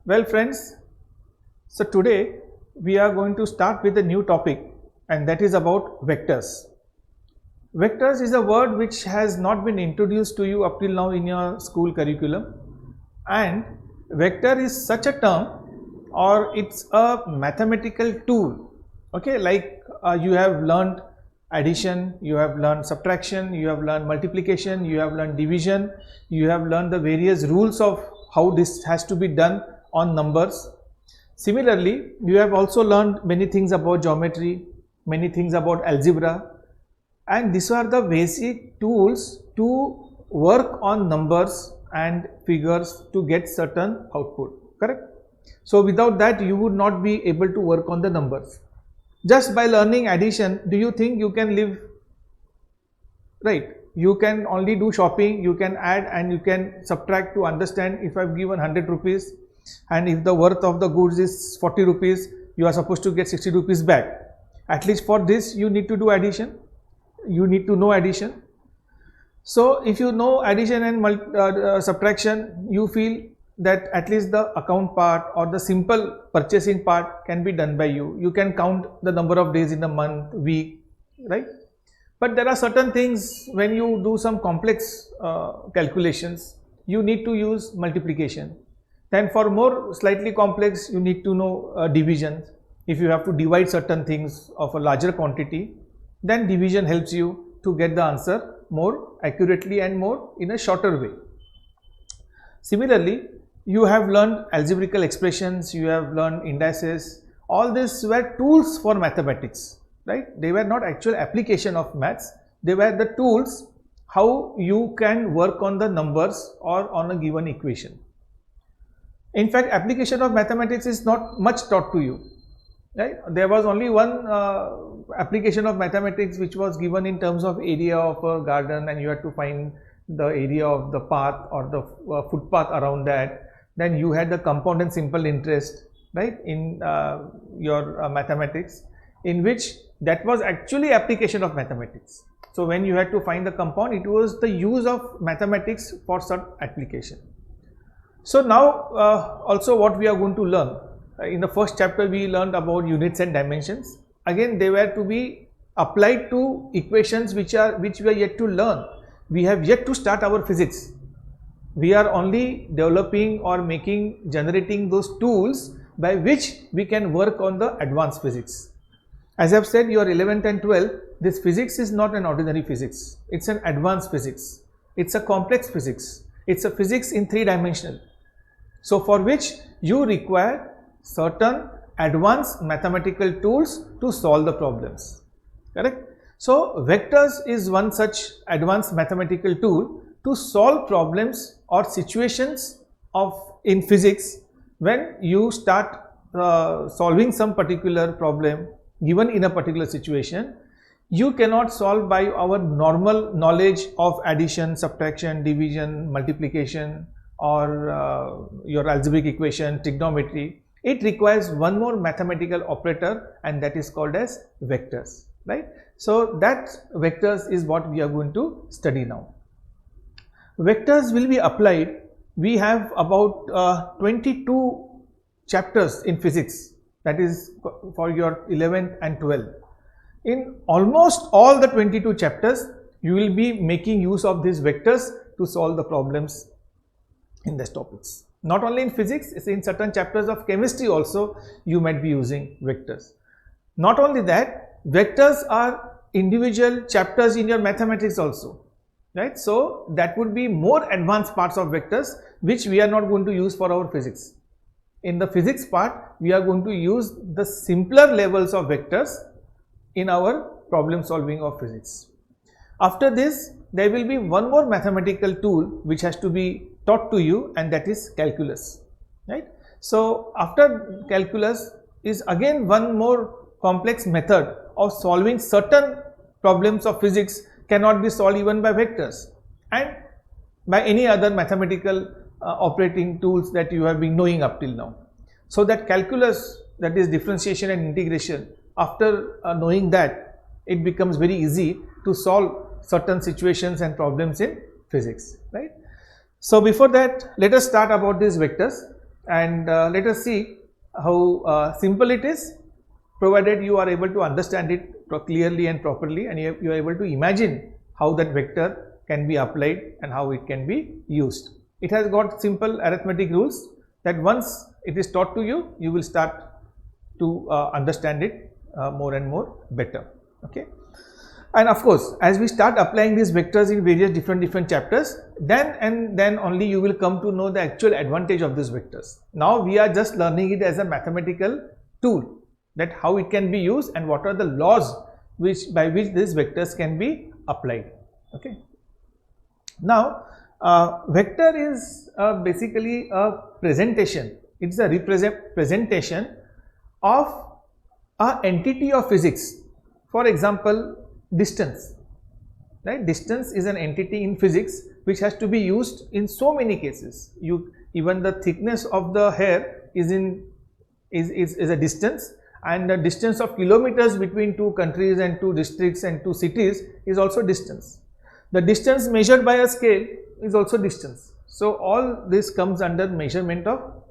Well friends, so today we are going to start with a new topic, and that is about vectors. Vectors is a word which has not been introduced to you up till now in your school curriculum, and vector is such a term or it's a mathematical tool. Okay, like you have learned addition, you have learned subtraction, you have learned multiplication, you have learned division, you have learned the various rules of how this has to be done on numbers. Similarly, you have also learned many things about geometry, many things about algebra, and these are the basic tools to work on numbers and figures to get certain output, correct? So without that you would not be able to work on the numbers. Just by learning addition, do you think you can live? Right, you can only do shopping, you can add and you can subtract to understand. If I've given 100 rupees and if the worth of the goods is 40 rupees, you are supposed to get 60 rupees back. At least for this you need to do addition, you need to know addition. So if you know addition and subtraction, you feel that at least the account part or the simple purchasing part can be done by you. You can count the number of days in a month, week, right? But there are certain things when you do some complex calculations, you need to use multiplication. Then for more slightly complex, you need to know division. If you have to divide certain things of a larger quantity, then division helps you to get the answer more accurately and more in a shorter way. Similarly, you have learned algebraical expressions, you have learned indices. All these were tools for mathematics, right? They were not actual application of maths, they were the tools how you can work on the numbers or on a given equation. In fact, application of mathematics is not much taught to you, right? There was only one application of mathematics which was given in terms of area of a garden, and you had to find the area of the path or the footpath around that. Then you had the compound and simple interest, right, in your mathematics, in which that was actually application of mathematics. So when you had to find the compound, it was the use of mathematics for such application. So now also what we are going to learn, in the first chapter we learned about units and dimensions. Again they were to be applied to equations which we are yet to learn. We have yet to start our physics. We are only developing or generating those tools by which we can work on the advanced physics. As I have said, your 11th and 12th, this physics is not an ordinary physics. It's an advanced physics. It's a complex physics. It's a physics in 3-dimensional. So for which you require certain advanced mathematical tools to solve the problems, correct? So vectors is one such advanced mathematical tool to solve problems or situations in physics. When you start solving some particular problem given in a particular situation, you cannot solve by our normal knowledge of addition, subtraction, division, multiplication, or your algebraic equation, trigonometry. It requires one more mathematical operator, and that is called as vectors, right? So that vectors is what we are going to study now. Vectors will be applied. We have about 22 chapters in physics, that is for your 11th and 12th. In almost all the 22 chapters, you will be making use of these vectors to solve the problems in these topics. Not only in physics, in certain chapters of chemistry also you might be using vectors. Not only that, vectors are individual chapters in your mathematics also, right? So that would be more advanced parts of vectors which we are not going to use for our physics. In the physics part, we are going to use the simpler levels of vectors in our problem solving of physics. After this, there will be one more mathematical tool which has to be taught to you, and that is calculus, right? So after calculus is again one more complex method of solving certain problems of physics, cannot be solved even by vectors and by any other mathematical operating tools that you have been knowing up till now. So that calculus, that is differentiation and integration, after knowing that, it becomes very easy to solve certain situations and problems in physics, right? So before that, let us start about these vectors. and let us see how simple it is, provided you are able to understand it clearly and properly, and you are able to imagine how that vector can be applied and how it can be used. It has got simple arithmetic rules that once it is taught to you, you will start to understand it more and more better. Okay. And of course, as we start applying these vectors in various different chapters, then only you will come to know the actual advantage of these vectors. Now we are just learning it as a mathematical tool, that how it can be used and what are the laws by which these vectors can be applied. Okay. Now vector is basically a presentation. It's a representation of an entity of physics. For example, distance, right? Distance is an entity in physics which has to be used in so many cases. Even the thickness of the hair is a distance, and the distance of kilometers between two countries and two districts and two cities is also distance. The distance measured by a scale is also distance. So all this comes under measurement of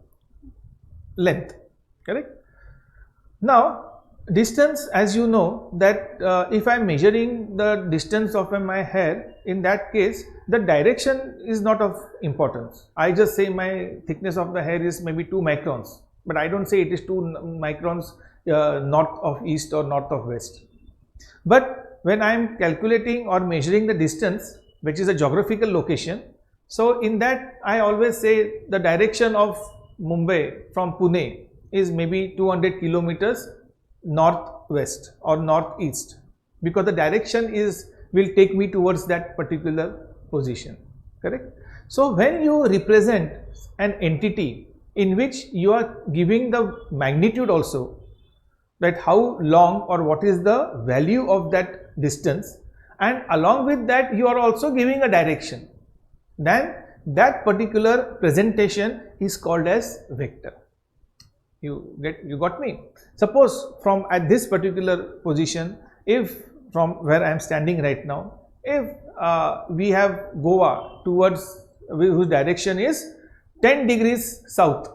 length, correct? Now distance, as you know, that if I am measuring the distance of my hair, in that case the direction is not of importance. I just say my thickness of the hair is maybe 2 microns, but I don't say it is 2 microns north of east or north of west. But when I am calculating or measuring the distance, which is a geographical location, so in that I always say the direction of Mumbai from Pune is maybe 200 kilometers northwest or northeast, because the direction will take me towards that particular position, correct? So when you represent an entity in which you are giving the magnitude also, that how long or what is the value of that distance, and along with that you are also giving a direction, then that particular presentation is called as vector. You got me? Suppose from at this particular position, if from where I am standing right now, if we have Goa towards whose direction is 10 degrees south,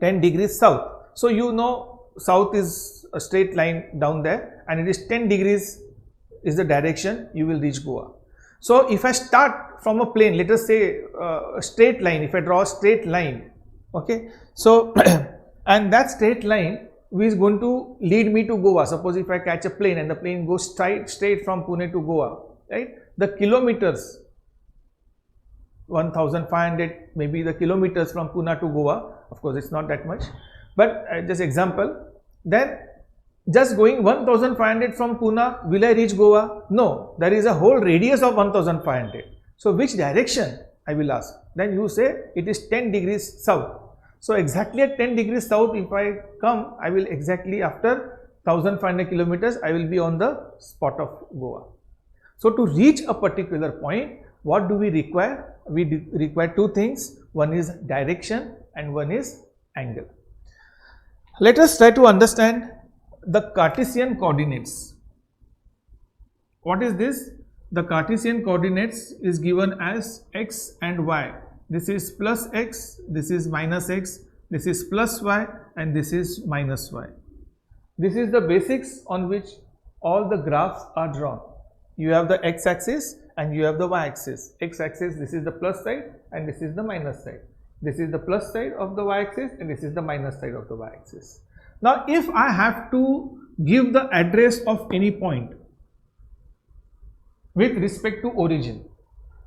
10 degrees south. So you know south is a straight line down there, and it is 10 degrees is the direction you will reach Goa. So if I start from a plane, let us say a straight line, if I draw a straight line, okay, so and that straight line is going to lead me to Goa. Suppose if I catch a plane and the plane goes straight from Pune to Goa, right? The kilometers, 1500 maybe the kilometers from Pune to Goa, of course it's not that much, but just example, then just going 1500 from Pune, will I reach Goa? No, there is a whole radius of 1500. So which direction, I will ask? Then you say it is 10 degrees south. So exactly at 10 degrees south, if I come, I will exactly after 1500 kilometers, I will be on the spot of Goa. So to reach a particular point, what do we require? We require two things. One is direction and one is angle. Let us try to understand the Cartesian coordinates. What is this? The Cartesian coordinates is given as x and y. This is plus x, this is minus x, this is plus y, and this is minus y. This is the basics on which all the graphs are drawn. You have the x-axis and you have the y-axis. X-axis, this is the plus side and this is the minus side. This is the plus side of the y-axis and this is the minus side of the y-axis. Now, if I have to give the address of any point with respect to origin,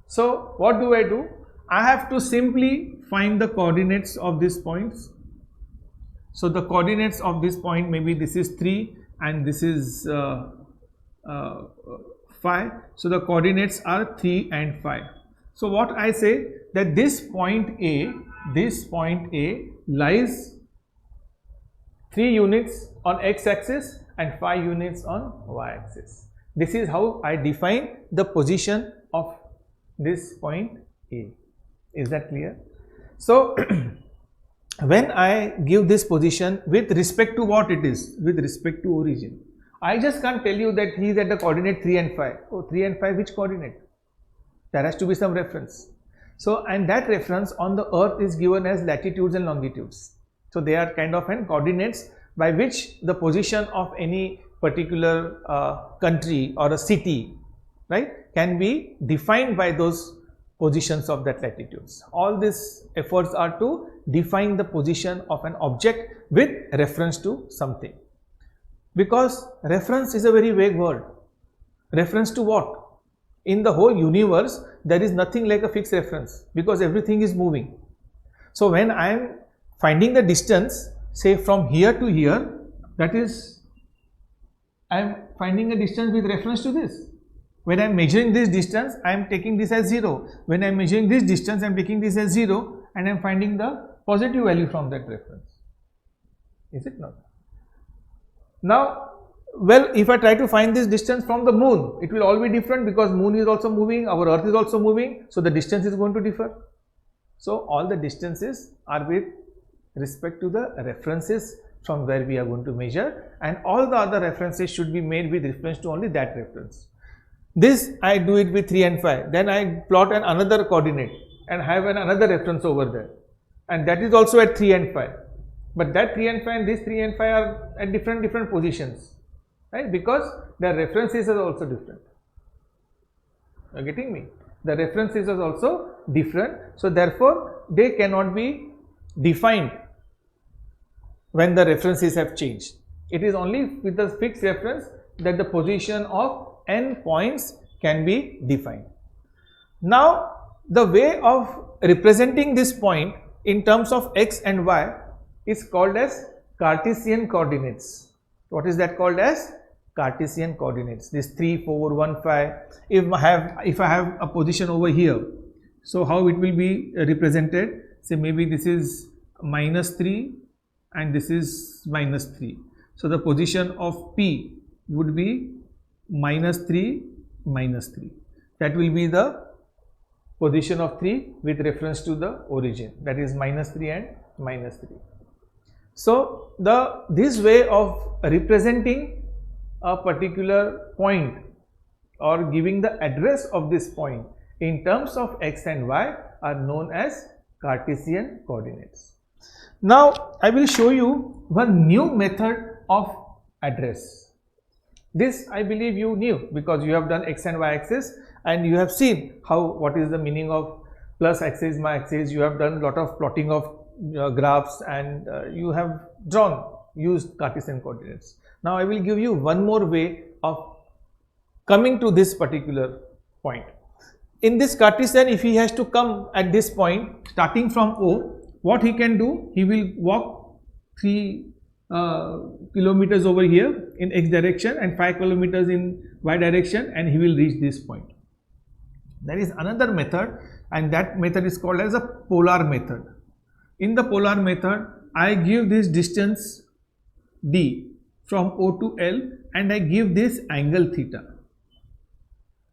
so what do I do? I have to simply find the coordinates of these points. So the coordinates of this point, maybe this is 3 and this is 5. So the coordinates are 3 and 5. So what I say, that this point A lies 3 units on x-axis and 5 units on y-axis. This is how I define the position of this point A. Is that clear? So when I give this position with respect to what it is, with respect to origin, I just can't tell you that he is at the coordinate 3 and 5. Oh, 3 and 5, which coordinate? There has to be some reference. So, and that reference on the earth is given as latitudes and longitudes. So, they are kind of an coordinates by which the position of any particular country or a city, right, can be defined by those positions of that latitudes. All these efforts are to define the position of an object with reference to something. Because reference is a very vague word. Reference to what? In the whole universe, there is nothing like a fixed reference because everything is moving. So, when I am finding the distance, say from here to here, that is, I am finding a distance with reference to this. When I am measuring this distance, I am taking this as 0. When I am measuring this distance, I am taking this as 0 and I am finding the positive value from that reference. Is it not? Now, well, if I try to find this distance from the moon, it will all be different because moon is also moving, our earth is also moving, so the distance is going to differ. So, all the distances are with respect to the references from where we are going to measure, and all the other references should be made with reference to only that reference. This I do it with 3 and 5, then I plot another coordinate and have another reference over there, and that is also at 3 and 5. But that 3 and 5 and this 3 and 5 are at different positions, right? Because the references are also different. You are getting me? The references are also different, so therefore they cannot be defined when the references have changed. It is only with the fixed reference that the position of n points can be defined. Now, the way of representing this point in terms of x and y is called as Cartesian coordinates. What is that called as? Cartesian coordinates. This 3, 4, 1, 5. If I have a position over here, so how it will be represented? Say maybe this is -3 and this is -3. So the position of P would be -3, -3. That will be the position of 3 with reference to the origin, that is -3 and -3. So this way of representing a particular point or giving the address of this point in terms of x and y are known as Cartesian coordinates. Now, I will show you one new method of address. This I believe you knew because you have done x and y axis and you have seen what is the meaning of plus axis, my axis. You have done a lot of plotting of graphs and you have used Cartesian coordinates. Now, I will give you one more way of coming to this particular point. In this Cartesian, if he has to come at this point starting from O, what he can do? He will walk 3 kilometers over here in x direction and 5 kilometers in y direction, and he will reach this point. There is another method, and that method is called as a polar method. In the polar method, I give this distance d from O to L and I give this angle theta.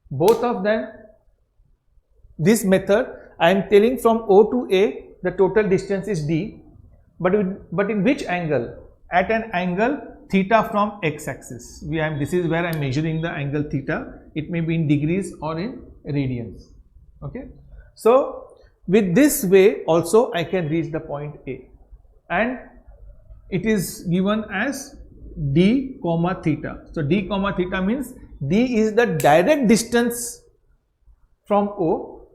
Both of them, this method, I am telling from O to A the total distance is d, but in which angle? At an angle theta from x axis. This is where I am measuring the angle theta. It may be in degrees or in radians. Okay. So, with this way also I can reach the point A, and it is given as d comma theta. So, d comma theta means d is the direct distance from O.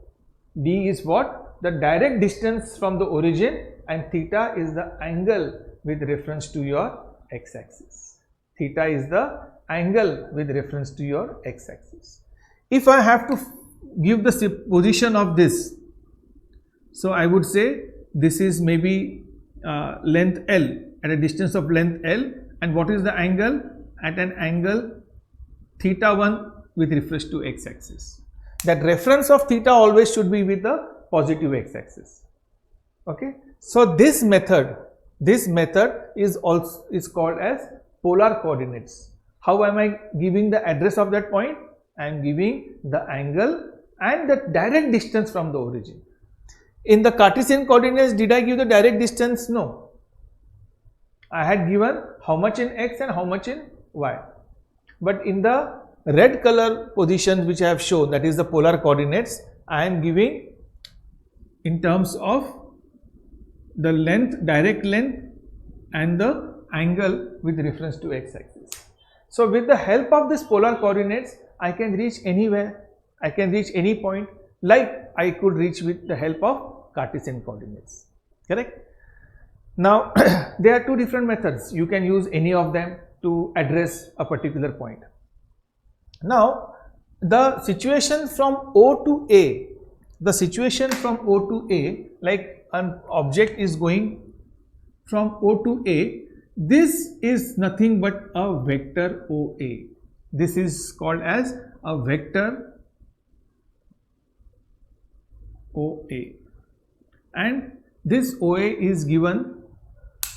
D is what? The direct distance from the origin, and theta is the angle with reference to your x-axis. Theta is the angle with reference to your x-axis. If I have to give the position of this, so I would say this is maybe length L, at a distance of length L, and what is the angle? At an angle theta 1 with reference to x-axis. That reference of theta always should be with the positive x-axis. Okay. So this method is called as polar coordinates. How am I giving the address of that point? I am giving the angle and the direct distance from the origin. In the Cartesian coordinates, did I give the direct distance? No. I had given how much in x and how much in y. But in the red color positions which I have shown, that is the polar coordinates, I am giving in terms of the length, direct length, and the angle with reference to x-axis. So with the help of this polar coordinates, I can reach anywhere, I can reach any point, like I could reach with the help of Cartesian coordinates, correct? Now there are two different methods. You can use any of them to address a particular point. Now the situation from O to A, like an object is going from O to A, this is nothing but a vector OA. This is called as a vector OA, and this OA is given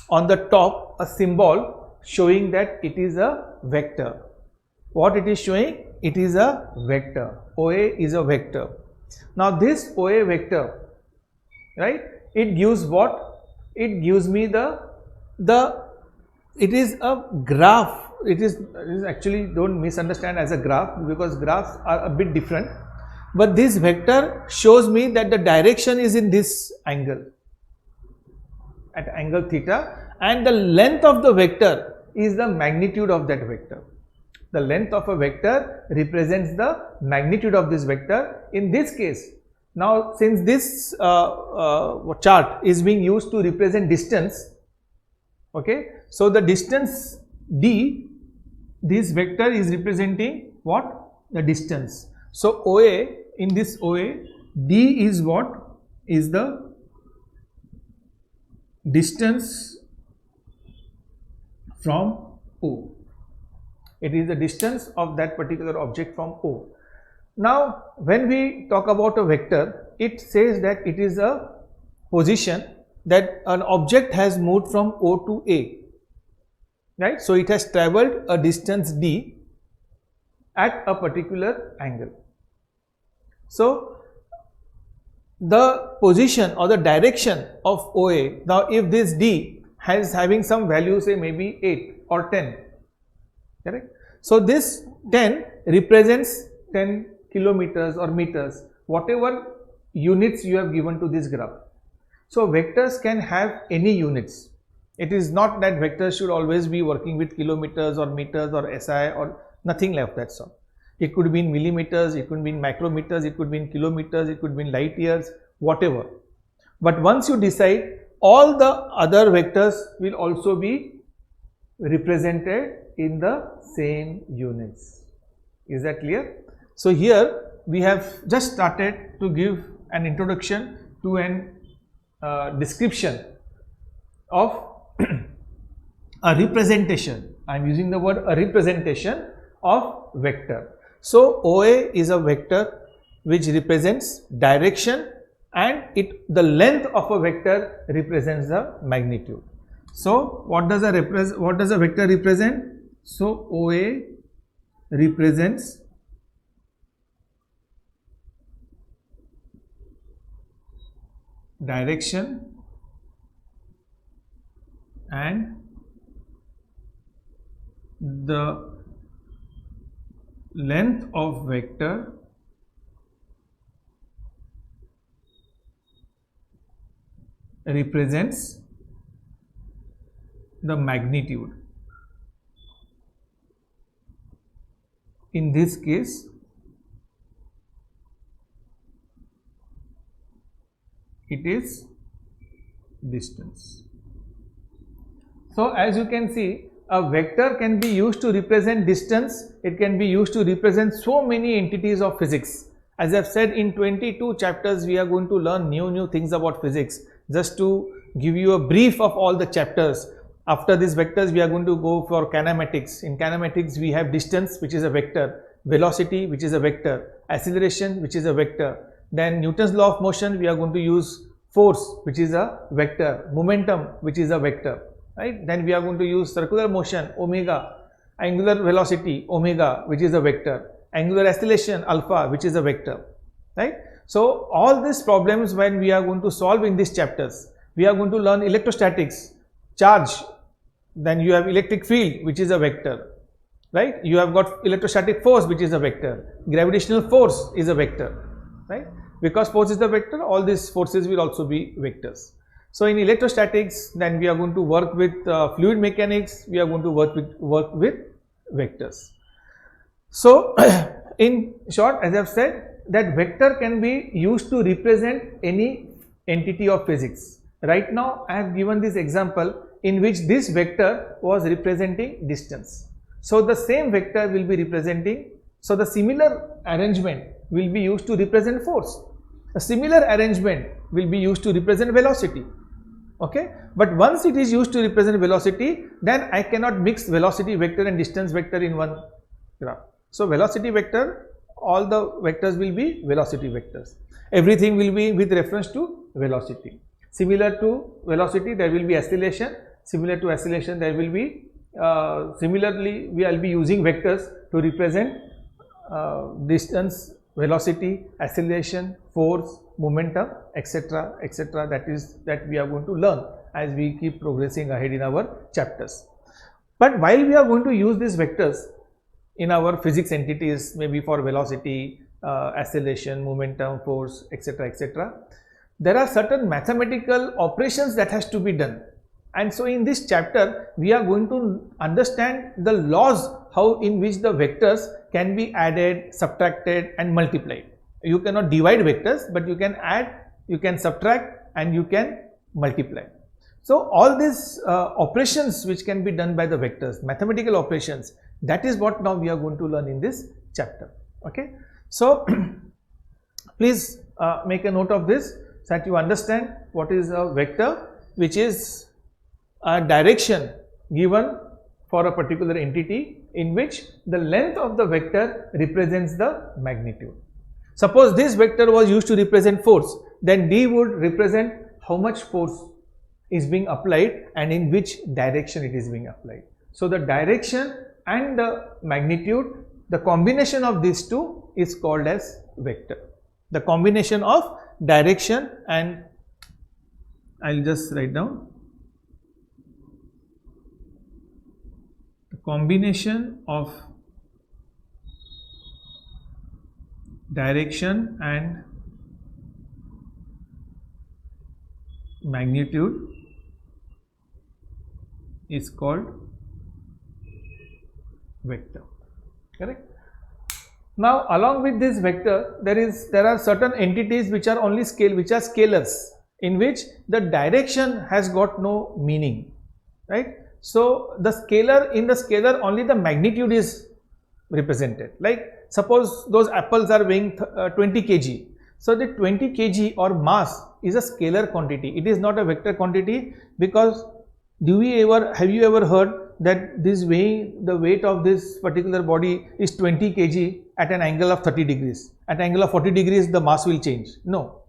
on the top a symbol showing that it is a vector. What it is showing? It is a vector. OA is a vector. Now this OA vector, right, it gives what? It gives me it is a graph. It is actually, don't misunderstand as a graph, because graphs are a bit different, but this vector shows me that the direction is in this angle, at angle theta, and the length of the vector is the magnitude of that vector. The length of a vector represents the magnitude of this vector in this case. Now since this chart is being used to represent distance, okay, so the distance d, this vector is representing what? The distance. So OA, in this OA, d is what? Is the distance from O. It is the distance of that particular object from O. Now when we talk about a vector, it says that it is a position that an object has moved from O to A, right? So it has traveled a distance d at a particular angle. So the position or the direction of OA, now if this d has having some value, say maybe 8 or 10, correct? So this 10 represents 10 kilometers or meters, whatever units you have given to this graph. So vectors can have any units. It is not that vectors should always be working with kilometers or meters or SI or nothing like that sort. It could be in millimeters, it could be in micrometers, it could be in kilometers, it could be in light years, whatever. But once you decide, all the other vectors will also be represented in the same units. Is that clear? So here we have just started to give an introduction to an description of a representation. I am using the word a representation of vector. So OA is a vector which represents direction, and the length of a vector represents the magnitude. So what does a vector represent? So OA represents direction and the length of vector represents the magnitude. In this case, it is distance. So as you can see, a vector can be used to represent distance. It can be used to represent so many entities of physics. As I have said, in 22 chapters we are going to learn new things about physics. Just to give you a brief of all the chapters, after these vectors we are going to go for kinematics. In kinematics we have distance, which is a vector, velocity, which is a vector, acceleration, which is a vector. Then Newton's law of motion, we are going to use force, which is a vector, momentum, which is a vector, right? Then we are going to use circular motion, omega, angular velocity, omega, which is a vector, angular acceleration, alpha, which is a vector, right? So all these problems, when we are going to solve in these chapters, we are going to learn electrostatics, charge, then you have electric field, which is a vector, right? You have got electrostatic force, which is a vector, gravitational force is a vector, right? Because force is the vector, all these forces will also be vectors. So in electrostatics, then we are going to work with fluid mechanics, we are going to work with vectors. So in short, as I have said, that vector can be used to represent any entity of physics. Right now I have given this example in which this vector was representing distance. So the same vector will be representing, so the similar arrangement will be used to represent force. A similar arrangement will be used to represent velocity. Okay, but once it is used to represent velocity, then I cannot mix velocity vector and distance vector in one graph. So velocity vector, all the vectors will be velocity vectors. Everything will be with reference to velocity. Similar to velocity, there will be acceleration. Similar to acceleration, there will be similarly we will be using vectors to represent distance, velocity, acceleration, force, momentum, etc., etc. that we are going to learn as we keep progressing ahead in our chapters. But while we are going to use these vectors in our physics entities, maybe for velocity, acceleration, momentum, force, etc., etc., there are certain mathematical operations that has to be done. And so in this chapter, we are going to understand the laws how in which the vectors can be added, subtracted and multiplied. You cannot divide vectors, but you can add, you can subtract and you can multiply. So all these operations which can be done by the vectors, mathematical operations, that is what now we are going to learn in this chapter. Okay. So please make a note of this so that you understand what is a vector, which is a direction given for a particular entity in which the length of the vector represents the magnitude. Suppose this vector was used to represent force, then D would represent how much force is being applied and in which direction it is being applied. So the direction and the magnitude, the combination of these two is called as vector. The combination of direction and, I'll just write down, the combination of direction and magnitude is called vector. Correct? Now along with this vector, there are certain entities which are only scalars, in which the direction has got no meaning, right? So the scalar, in the scalar only the magnitude is represented. Like suppose those apples are weighing 20 kg. So the 20 kg or mass is a scalar quantity. It is not a vector quantity, because have you ever heard that this weighing, the weight of this particular body is 20 kg at an angle of 30 degrees. At an angle of 40 degrees, the mass will change. No.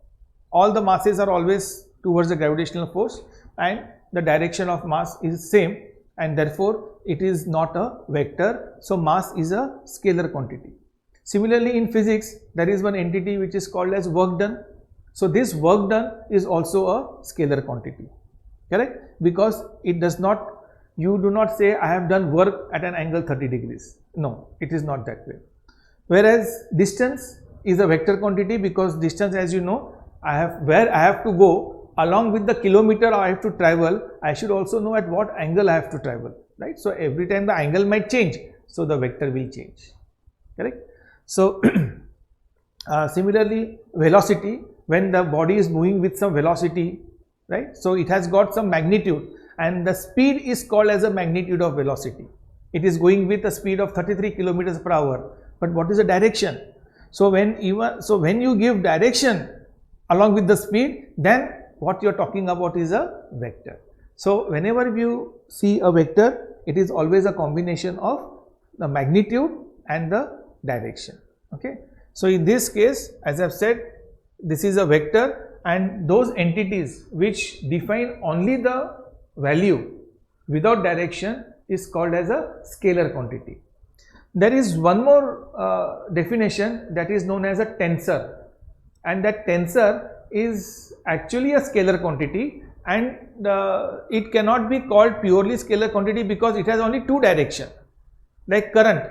All the masses are always towards the gravitational force and the direction of mass is same, and therefore it is not a vector. So mass is a scalar quantity. Similarly in physics, there is one entity which is called as work done. So this work done is also a scalar quantity. Correct? Because it does not, you do not say I have done work at an angle 30 degrees. No, it is not that way. Whereas distance is a vector quantity, because distance, as you know, where I have to go, along with the kilometer I have to travel, I should also know at what angle I have to travel, right? So every time the angle might change, so the vector will change. Correct? So similarly velocity, when the body is moving with some velocity, right? So it has got some magnitude, and the speed is called as a magnitude of velocity. It is going with a speed of 33 kilometers per hour. But what is the direction? So when you give direction along with the speed, then what you are talking about is a vector. So whenever you see a vector, it is always a combination of the magnitude and the direction. Okay. So in this case, as I have said, this is a vector, and those entities which define only the value without direction is called as a scalar quantity. There is one more definition, that is known as a tensor, and that tensor is actually a scalar quantity, and it cannot be called purely scalar quantity because it has only two directions, like current,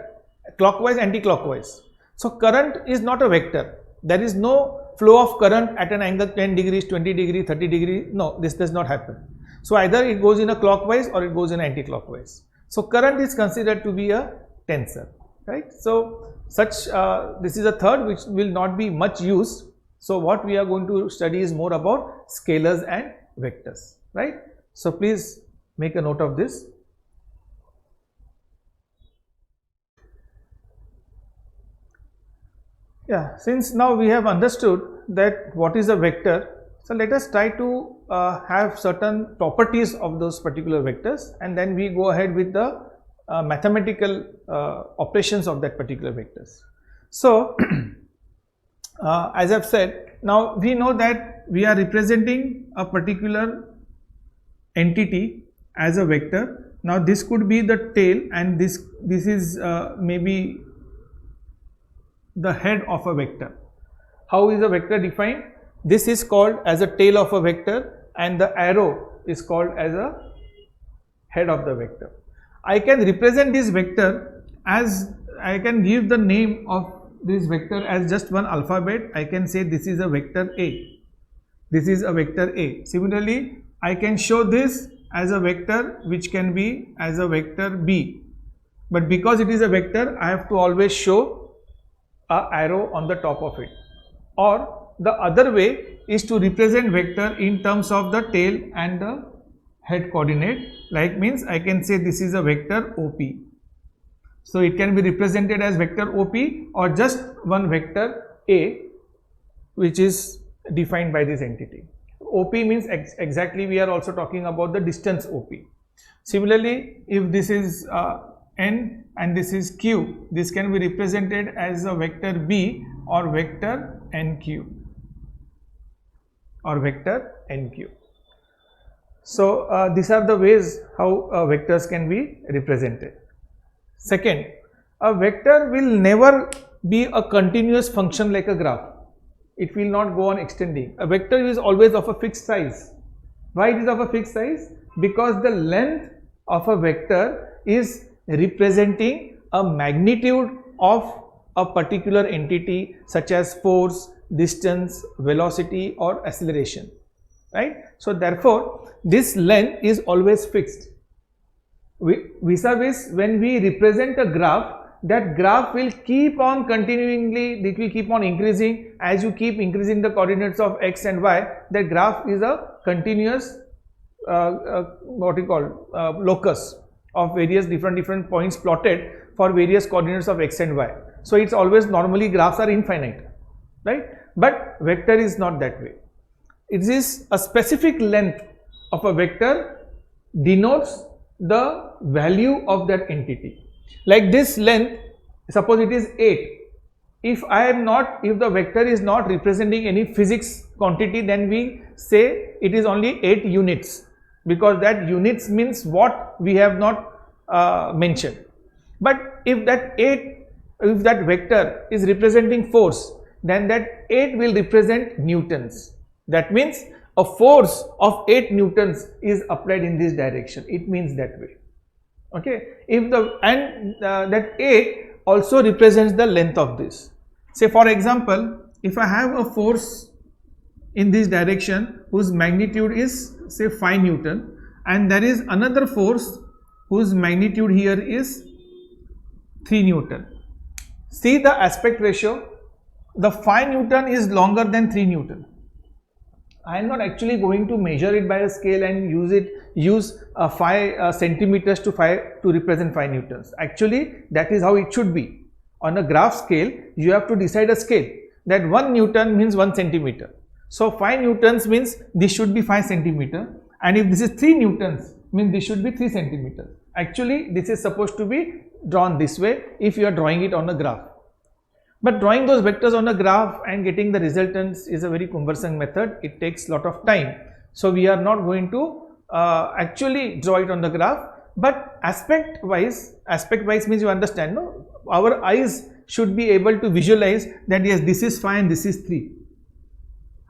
clockwise, anti-clockwise. So current is not a vector. There is no, flow of current at an angle 10 degrees, 20 degrees, 30 degrees. No, this does not happen. So either it goes in a clockwise or it goes in anti-clockwise. So current is considered to be a tensor, right? So such this is a third which will not be much used. So what we are going to study is more about scalars and vectors, right? So please make a note of this. Yeah, since now we have understood that what is a vector, so let us try to have certain properties of those particular vectors, and then we go ahead with the mathematical operations of that particular vectors. So as I've said, now we know that we are representing a particular entity as a vector. Now this could be the tail, and this is maybe the head of a vector. How is a vector defined? This is called as a tail of a vector, and the arrow is called as a head of the vector. I can represent this vector as, I can give the name of this vector as just one alphabet. I can say this is a vector A. This is a vector A. Similarly, I can show this as a vector which can be as a vector B. But because it is a vector, I have to always show a arrow on the top of it. Or the other way is to represent vector in terms of the tail and the head coordinate, like means I can say this is a vector OP. So it can be represented as vector OP or just one vector A, which is defined by this entity. OP means exactly we are also talking about the distance OP. Similarly, if this is N and this is Q, this can be represented as a vector B or vector NQ or vector NQ. So these are the ways how vectors can be represented. Second, a vector will never be a continuous function like a graph. It will not go on extending. A vector is always of a fixed size. Why it is of a fixed size? Because the length of a vector is representing a magnitude of a particular entity such as force, distance, velocity or acceleration, right? So therefore this length is always fixed. Vis-a-vis when we represent a graph, that graph will keep on continuingly, it will keep on increasing. As you keep increasing the coordinates of x and y, that graph is a continuous what you call locus of various different points plotted for various coordinates of x and y. So it's always, normally graphs are infinite, right? But vector is not that way. It is a specific length of a vector denotes the value of that entity. Like this length, suppose it is 8. If the vector is not representing any physics quantity, then we say it is only 8 units, because that units means what we have not mentioned. But if that vector is representing force, then that 8 will represent newtons. That means a force of 8 newtons is applied in this direction. It means that way. Okay. If that 8 also represents the length of this. Say for example, if I have a force in this direction whose magnitude is say 5 Newton, and there is another force whose magnitude here is 3 Newton. See the aspect ratio. The 5 Newton is longer than 3 Newton. I am not actually going to measure it by a scale and use 5 centimeters to represent 5 newtons. Actually, that is how it should be. On a graph scale, you have to decide a scale that 1 Newton means 1 centimeter. So 5 newtons means this should be 5 centimeter, and if this is 3 newtons means this should be 3 centimeters. Actually, this is supposed to be drawn this way if you are drawing it on a graph. But drawing those vectors on a graph and getting the resultants is a very cumbersome method. It takes a lot of time. So we are not going to actually draw it on the graph. But aspect wise means you understand, no? Our eyes should be able to visualize that yes, this is 5 and this is 3.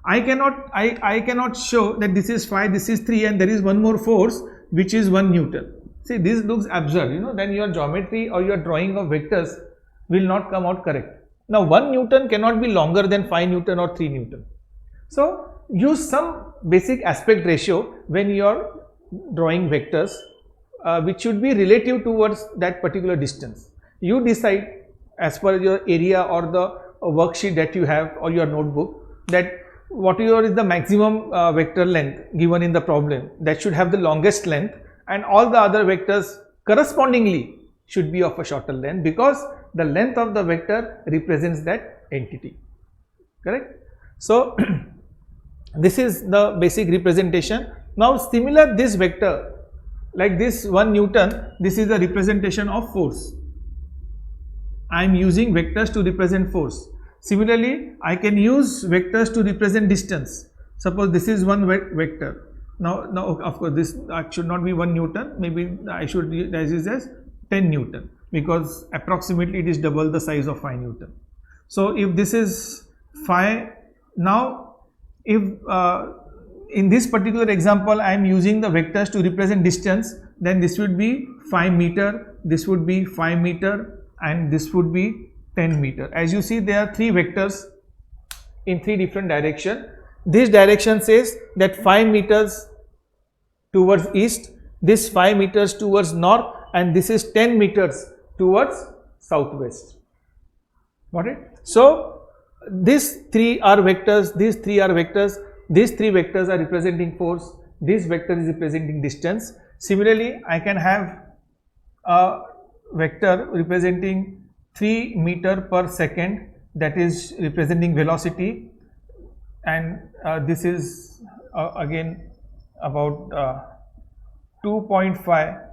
I cannot show that this is 5, this is 3 and there is one more force which is 1 Newton. See, this looks absurd, then your geometry or your drawing of vectors will not come out correct. Now 1 Newton cannot be longer than 5 Newton or 3 Newton. So use some basic aspect ratio when you are drawing vectors, which should be relative towards that particular distance. You decide as per your area or the worksheet that you have or your notebook, that whatever is the maximum vector length given in the problem, that should have the longest length, and all the other vectors correspondingly should be of a shorter length, because the length of the vector represents that entity, correct? So this is the basic representation. Now similar this vector, like this 1 Newton, this is the representation of force. I am using vectors to represent force. Similarly, I can use vectors to represent distance. Suppose this is one vector. Now of course this should not be 1 Newton, maybe I should as is as 10 Newton, because approximately it is double the size of 5 Newton. So if this is 5, now if in this particular example I am using the vectors to represent distance, then this would be 5 meter, this would be 5 meter, and this would be 10 meter. As you see, there are 3 vectors in 3 different directions. This direction says that 5 meters towards east, this 5 meters towards north, and this is 10 meters towards southwest. Got it? So these 3 are vectors, these 3 are vectors, these 3 vectors are representing force, this vector is representing distance. Similarly, I can have a vector representing 3 meter per second, that is representing velocity, and this is again about 2.5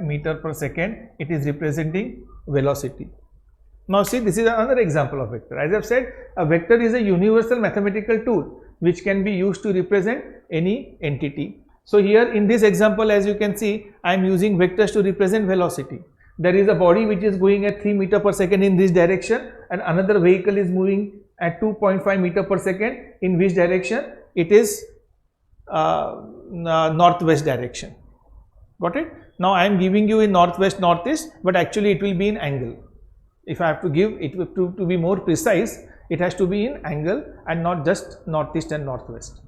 meter per second, it is representing velocity. Now see, this is another example of vector. As I have said, a vector is a universal mathematical tool which can be used to represent any entity. So here in this example, as you can see, I am using vectors to represent velocity. There is a body which is going at 3 meter per second in this direction, and another vehicle is moving at 2.5 meter per second. In which direction? It is northwest direction. Got it? Now I am giving you in northwest, northeast, but actually it will be in angle. If I have to give it to be more precise, it has to be in angle and not just northeast and northwest.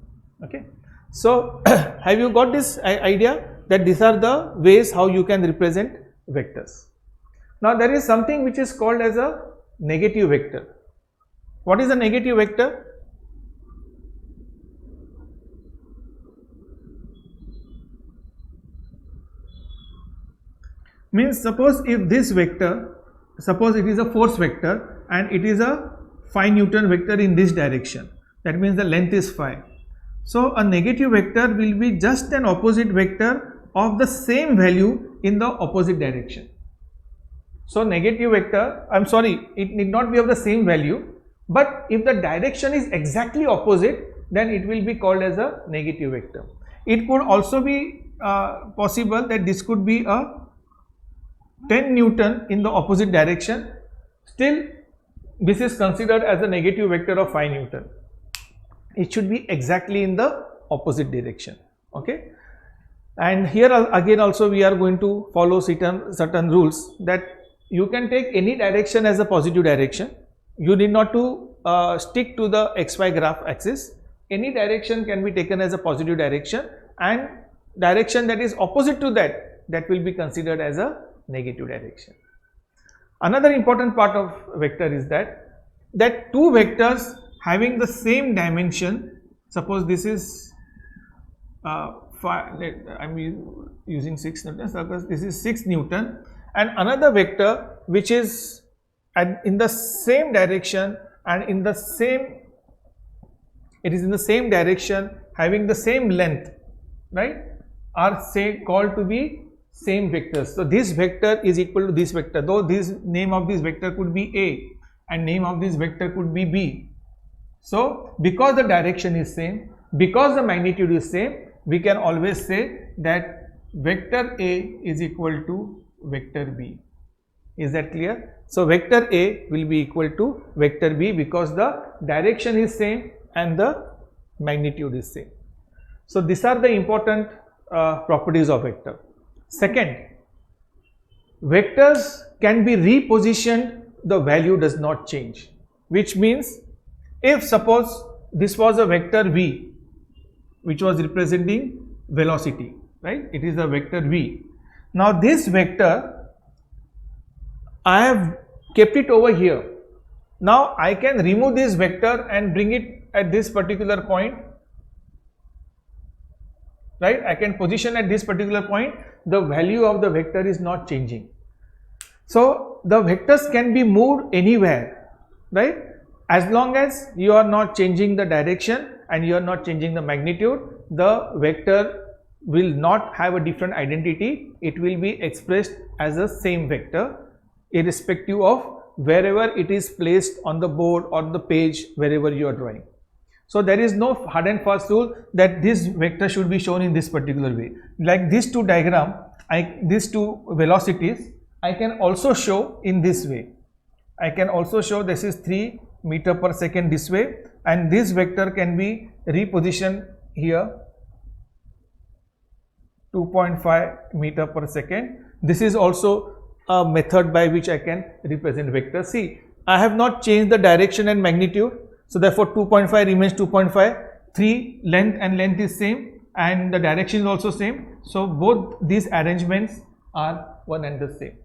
Okay. So have you got this idea that these are the ways how you can represent vectors? Now there is something which is called as a negative vector. What is a negative vector? Means suppose if this vector, suppose it is a force vector and it is a 5 Newton vector in this direction, that means the length is 5. So a negative vector will be just an opposite vector of the same value in the opposite direction. So negative vector, I am sorry, it need not be of the same value, but if the direction is exactly opposite, then it will be called as a negative vector. It could also be possible that this could be a 10 Newton in the opposite direction, still this is considered as a negative vector of 5 Newton. It should be exactly in the opposite direction. Okay. And here again also we are going to follow certain rules, that you can take any direction as a positive direction. You need not to stick to the XY graph axis. Any direction can be taken as a positive direction, and direction that is opposite to that will be considered as a negative direction. Another important part of vector is that two vectors having the same dimension, suppose this is I am using 6 Newton, suppose this is 6 Newton, and another vector which is in the same direction and it is in the same direction having the same length, right, are called to be same vectors. So this vector is equal to this vector, though this name of this vector could be A and name of this vector could be B. So because the direction is same, because the magnitude is same, we can always say that vector A is equal to vector B. Is that clear? So vector A will be equal to vector B because the direction is same and the magnitude is same. So these are the important properties of vector. Second, vectors can be repositioned, the value does not change, which means if suppose this was a vector v which was representing velocity, right? It is a vector v. Now this vector I have kept it over here. Now I can remove this vector and bring it at this particular point, right? I can position at this particular point, the value of the vector is not changing. So the vectors can be moved anywhere, right? As long as you are not changing the direction and you are not changing the magnitude, the vector will not have a different identity. It will be expressed as the same vector irrespective of wherever it is placed on the board or the page, wherever you are drawing. So there is no hard and fast rule that this vector should be shown in this particular way. Like these two diagram, these two velocities, I can also show in this way. I can also show this is 3 meter per second this way, and this vector can be repositioned here 2.5 meter per second. This is also a method by which I can represent vector. See, I have not changed the direction and magnitude, so therefore 2.5 remains 2.5, 3 length and length is same and the direction is also same. So both these arrangements are one and the same,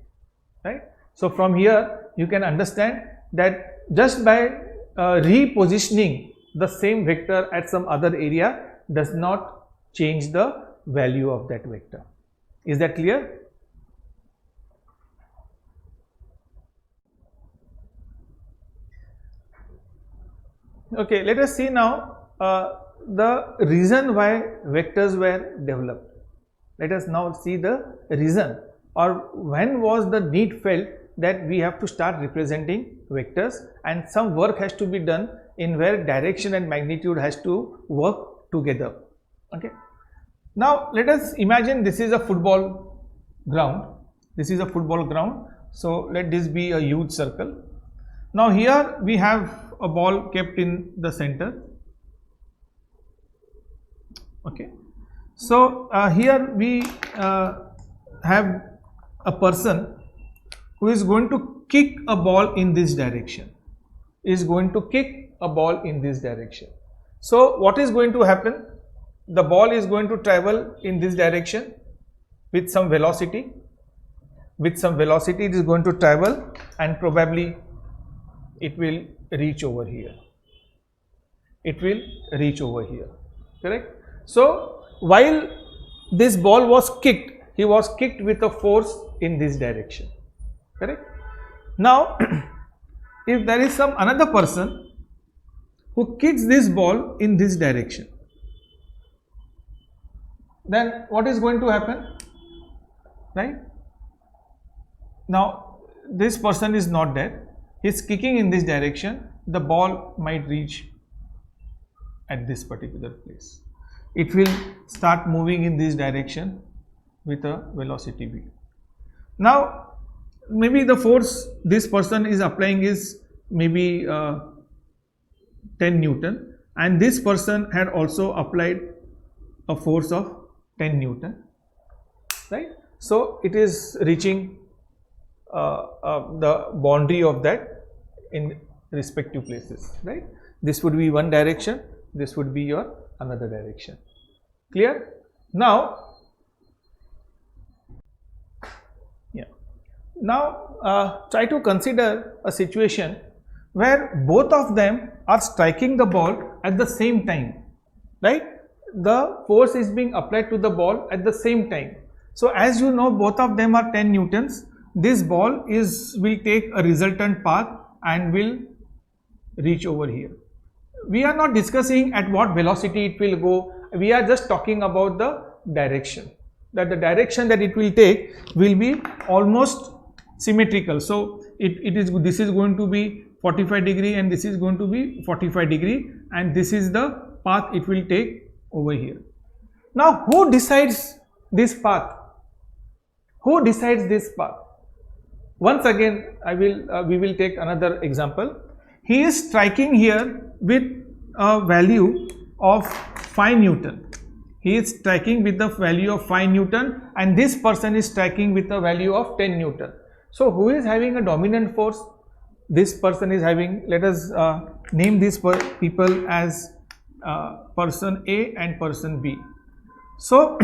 right? So from here you can understand that just by repositioning the same vector at some other area does not change the value of that vector. Is that clear? Okay, let us see now the reason why vectors were developed. Let us now see the reason, or when was the need felt that we have to start representing vectors, and some work has to be done in where direction and magnitude has to work together. Okay. Now let us imagine this is a football ground. This is a football ground. So let this be a huge circle. Now here we have a ball kept in the center. Okay. So here we have a person who is going to kick a ball in this direction. Is going to kick a ball in this direction. So what is going to happen? The ball is going to travel in this direction with some velocity. With some velocity it is going to travel and probably it will reach over here. It will reach over here. Correct? So while this ball was kicked, he was kicked with a force in this direction. Correct? Now if there is some another person who kicks this ball in this direction, then what is going to happen? Right? Now this person is not there. He is kicking in this direction. The ball might reach at this particular place. It will start moving in this direction with a velocity v. Now maybe the force this person is applying is maybe 10 Newton, and this person had also applied a force of 10 Newton, right? So it is reaching the boundary of that in respective places, right? This would be one direction, this would be your another direction. Clear? Now, yeah. Now try to consider a situation where both of them are striking the ball at the same time, right? The force is being applied to the ball at the same time. So as you know, both of them are 10 newtons. This ball will take a resultant path and will reach over here. We are not discussing at what velocity it will go. We are just talking about the direction, that the direction that it will take will be almost symmetrical. So this is going to be 45 degree and this is going to be 45 degree, and this is the path it will take over here. Now who decides this path? Who decides this path? Once again we will take another example. He is striking here with a value of 5 Newton. he is striking with the value of 5 Newton and this person is striking with a value of 10 Newton. So who is having a dominant force? This person is having, let us name these people as person A and person B. So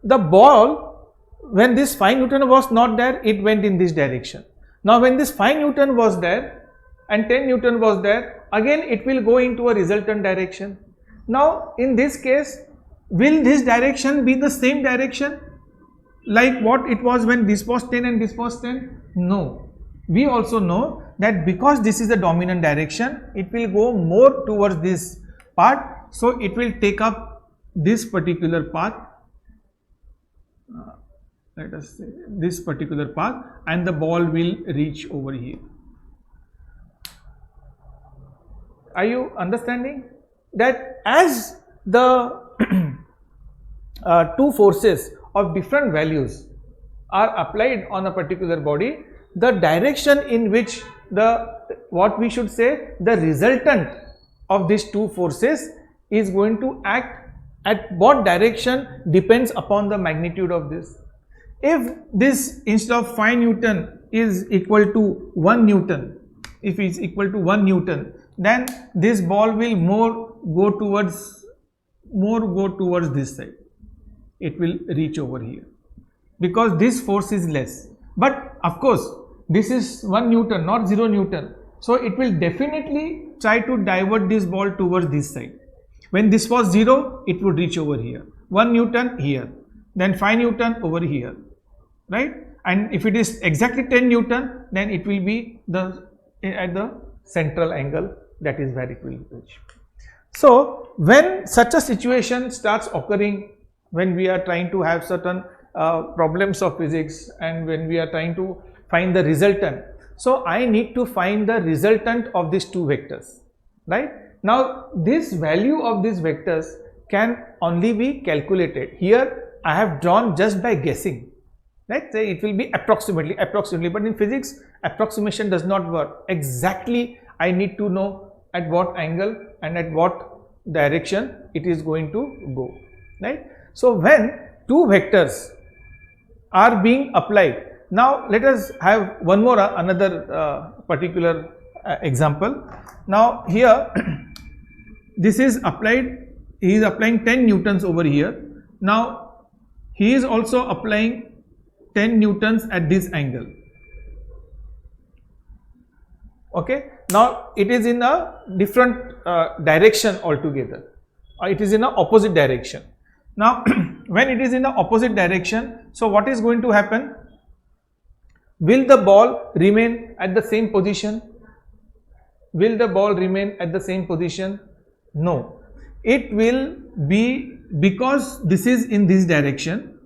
the ball, when this 5 Newton was not there, it went in this direction. Now when this 5 Newton was there and 10 Newton was there, again it will go into a resultant direction. Now in this case, will this direction be the same direction like what it was when this was 10 and this was 10? No. We also know that because this is the dominant direction, it will go more towards this part. So it will take up this particular path, let us say this particular path, and the ball will reach over here. Are you understanding that as the two forces of different values are applied on a particular body, the direction in which what we should say, the resultant of these two forces is going to act at what direction depends upon the magnitude of this. If this instead of 5 Newton is equal to 1 Newton, if it is equal to 1 Newton, then this ball will more go towards this side. It will reach over here because this force is less. But of course, this is 1 Newton, not 0 Newton. So it will definitely try to divert this ball towards this side. When this was 0, it would reach over here. 1 Newton here, then 5 Newton over here, right? And if it is exactly 10 Newton, then it will be at the central angle, that is where it will reach. So when such a situation starts occurring, when we are trying to have certain problems of physics and when we are trying to find the resultant, so I need to find the resultant of these two vectors, right? Now this value of these vectors can only be calculated. Here I have drawn just by guessing, right? Say it will be approximately, but in physics approximation does not work. Exactly I need to know at what angle and at what direction it is going to go, right? So when two vectors are being applied, now let us have one more another particular example. Now here this is applied, he is applying 10 Newtons over here. Now he is also applying 10 Newtons at this angle. Okay, now it is in a different direction altogether, it is in an opposite direction. Now when it is in the opposite direction, so what is going to happen? Will the ball remain at the same position? Will the ball remain at the same position? No, it will be, because this is in this direction,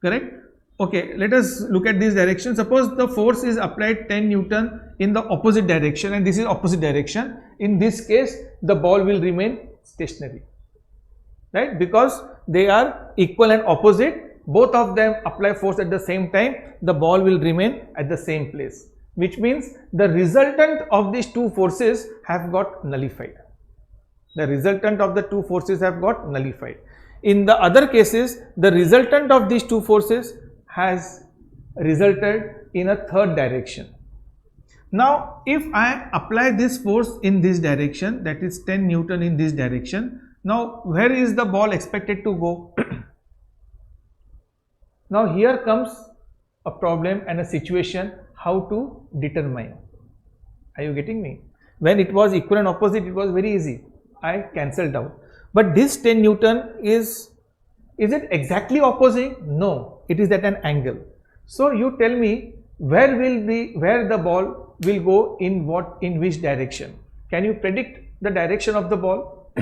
correct? Okay, let us look at this direction. Suppose the force is applied 10 Newton in the opposite direction and this is opposite direction. In this case, the ball will remain stationary, right? Because they are equal and opposite, both of them apply force at the same time, the ball will remain at the same place, which means the resultant of these two forces have got nullified. The resultant of the two forces have got nullified. In the other cases, the resultant of these two forces has resulted in a third direction. Now if I apply this force in this direction, that is 10 Newton in this direction, now where is the ball expected to go? Now here comes a problem and a situation how to determine. Are you getting me? When it was equal and opposite, it was very easy, I cancelled out. But this 10 Newton is it exactly opposite? No, it is at an angle. So you tell me where the ball will go in which direction? Can you predict the direction of the ball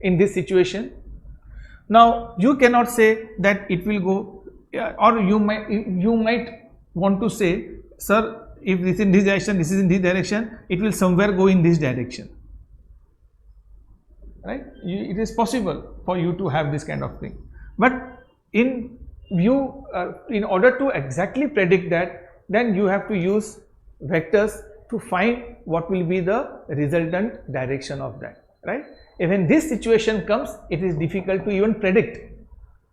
in this situation? Now you cannot say that it will go, or you might want to say, sir, if this is in this direction, this is in this direction, it will somewhere go in this direction, right? It is possible for you to have this kind of thing, but in order to exactly predict that, then you have to use vectors to find what will be the resultant direction of that, right? When this situation comes, it is difficult to even predict.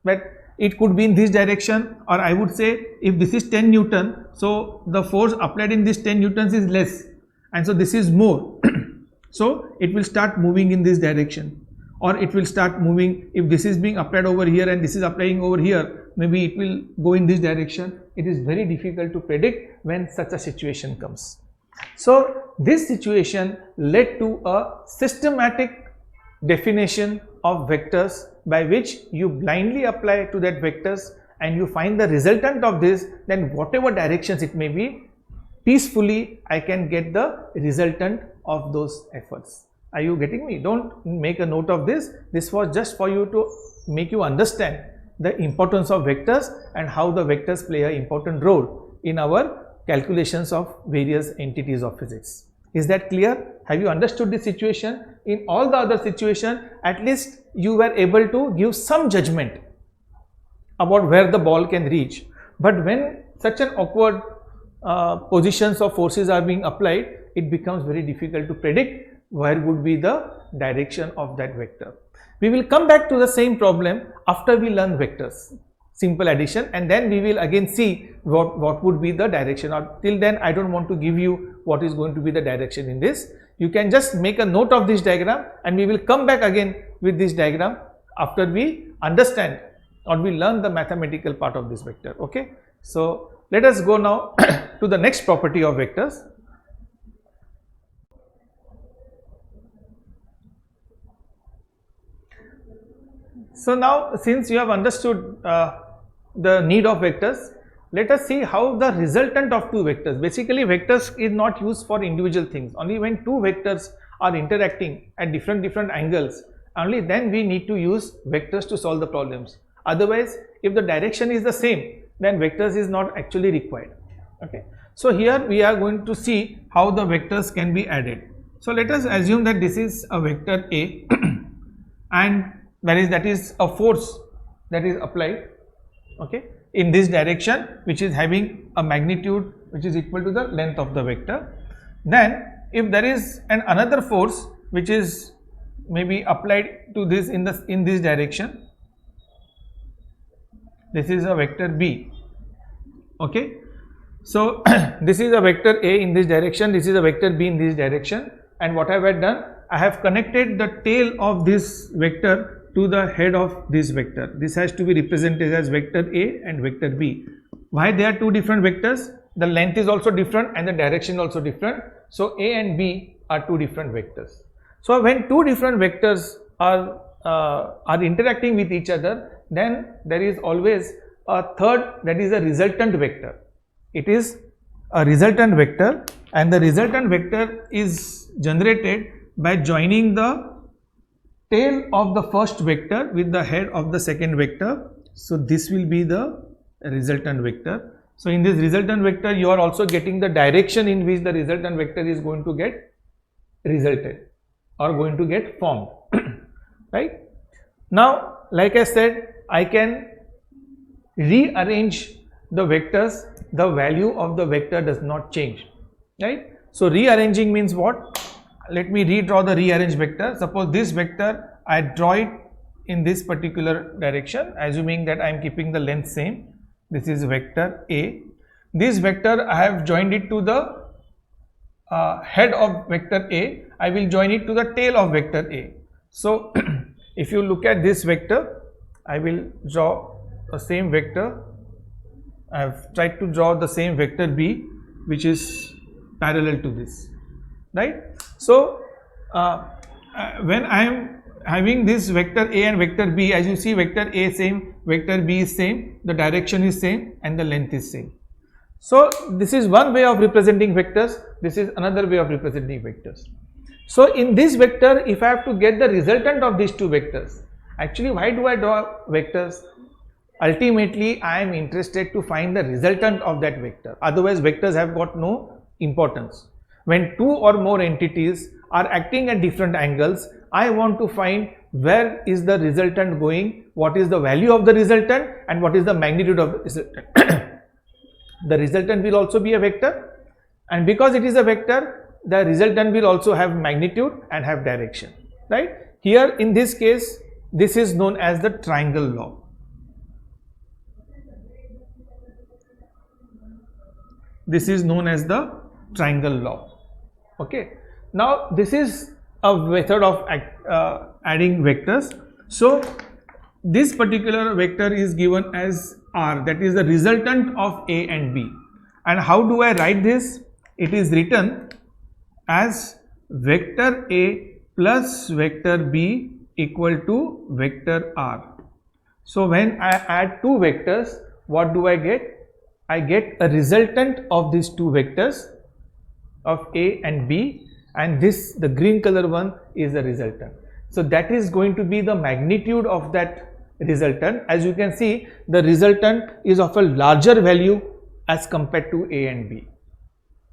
But it could be in this direction, or I would say if this is 10 Newton, so the force applied in this 10 Newtons is less, and so this is more. So it will start moving in this direction, or it will start moving, if this is being applied over here and this is applying over here, maybe it will go in this direction. It is very difficult to predict when such a situation comes. So this situation led to a systematic definition of vectors by which you blindly apply to that vectors and you find the resultant of this, then whatever directions it may be, peacefully I can get the resultant of those efforts. Are you getting me? Don't make a note of this. This was just for you to make you understand the importance of vectors and how the vectors play an important role in our calculations of various entities of physics. Is that clear? Have you understood this situation? In all the other situations, at least you were able to give some judgment about where the ball can reach. But when such an awkward positions of forces are being applied, it becomes very difficult to predict where would be the direction of that vector. We will come back to the same problem after we learn vectors, simple addition, and then we will again see what would be the direction. Or till then I don't want to give you what is going to be the direction in this. You can just make a note of this diagram, and we will come back again with this diagram after we understand or we learn the mathematical part of this vector. Okay, so let us go now to the next property of vectors. So now, since you have understood the need of vectors, let us see how the resultant of two vectors. Basically, vectors is not used for individual things. Only when two vectors are interacting at different angles, only then we need to use vectors to solve the problems. Otherwise, if the direction is the same, then vectors is not actually required. Okay. So here we are going to see how the vectors can be added. So let us assume that this is a vector A and that is a force that is applied, okay, in this direction, which is having a magnitude which is equal to the length of the vector. Then if there is another force which is maybe applied to this in this direction, this is a vector B. Okay, so this is a vector A in this direction, this is a vector B in this direction, and what I have done, I have connected the tail of this vector to the head of this vector. This has to be represented as vector A and vector B. Why they are two different vectors? The length is also different and the direction is also different. So A and B are two different vectors. So when two different vectors are interacting with each other, then there is always a third, that is a resultant vector. It is a resultant vector, and the resultant vector is generated by joining the tail of the first vector with the head of the second vector. So this will be the resultant vector. So in this resultant vector, you are also getting the direction in which the resultant vector is going to get resulted or going to get formed. Right? Now, like I said, I can rearrange the vectors. The value of the vector does not change. Right? So rearranging means what? Let me redraw the rearranged vector. Suppose this vector, I draw it in this particular direction, assuming that I am keeping the length same. This is vector A. This vector, I have joined it to the head of vector A. I will join it to the tail of vector A. So if you look at this vector, I will draw the same vector. I have tried to draw the same vector B, which is parallel to this. Right? So when I am having this vector A and vector B, as you see, vector A same, vector B is same, the direction is same, and the length is same. So this is one way of representing vectors. This is another way of representing vectors. So in this vector, if I have to get the resultant of these two vectors, actually why do I draw vectors? Ultimately, I am interested to find the resultant of that vector. Otherwise, vectors have got no importance. When two or more entities are acting at different angles, I want to find where is the resultant going, what is the value of the resultant, and what is the magnitude of the resultant. The resultant will also be a vector, and because it is a vector, the resultant will also have magnitude and have direction. Right? Here in this case, this is known as the triangle law. This is known as the triangle law. Okay. Now this is a method of adding vectors. So this particular vector is given as R, that is the resultant of A and B. And how do I write this? It is written as vector A plus vector B equal to vector R. So when I add two vectors, what do I get? I get a resultant of these two vectors of A and B, and this, the green color one, is the resultant. So that is going to be the magnitude of that resultant. As you can see, the resultant is of a larger value as compared to A and B,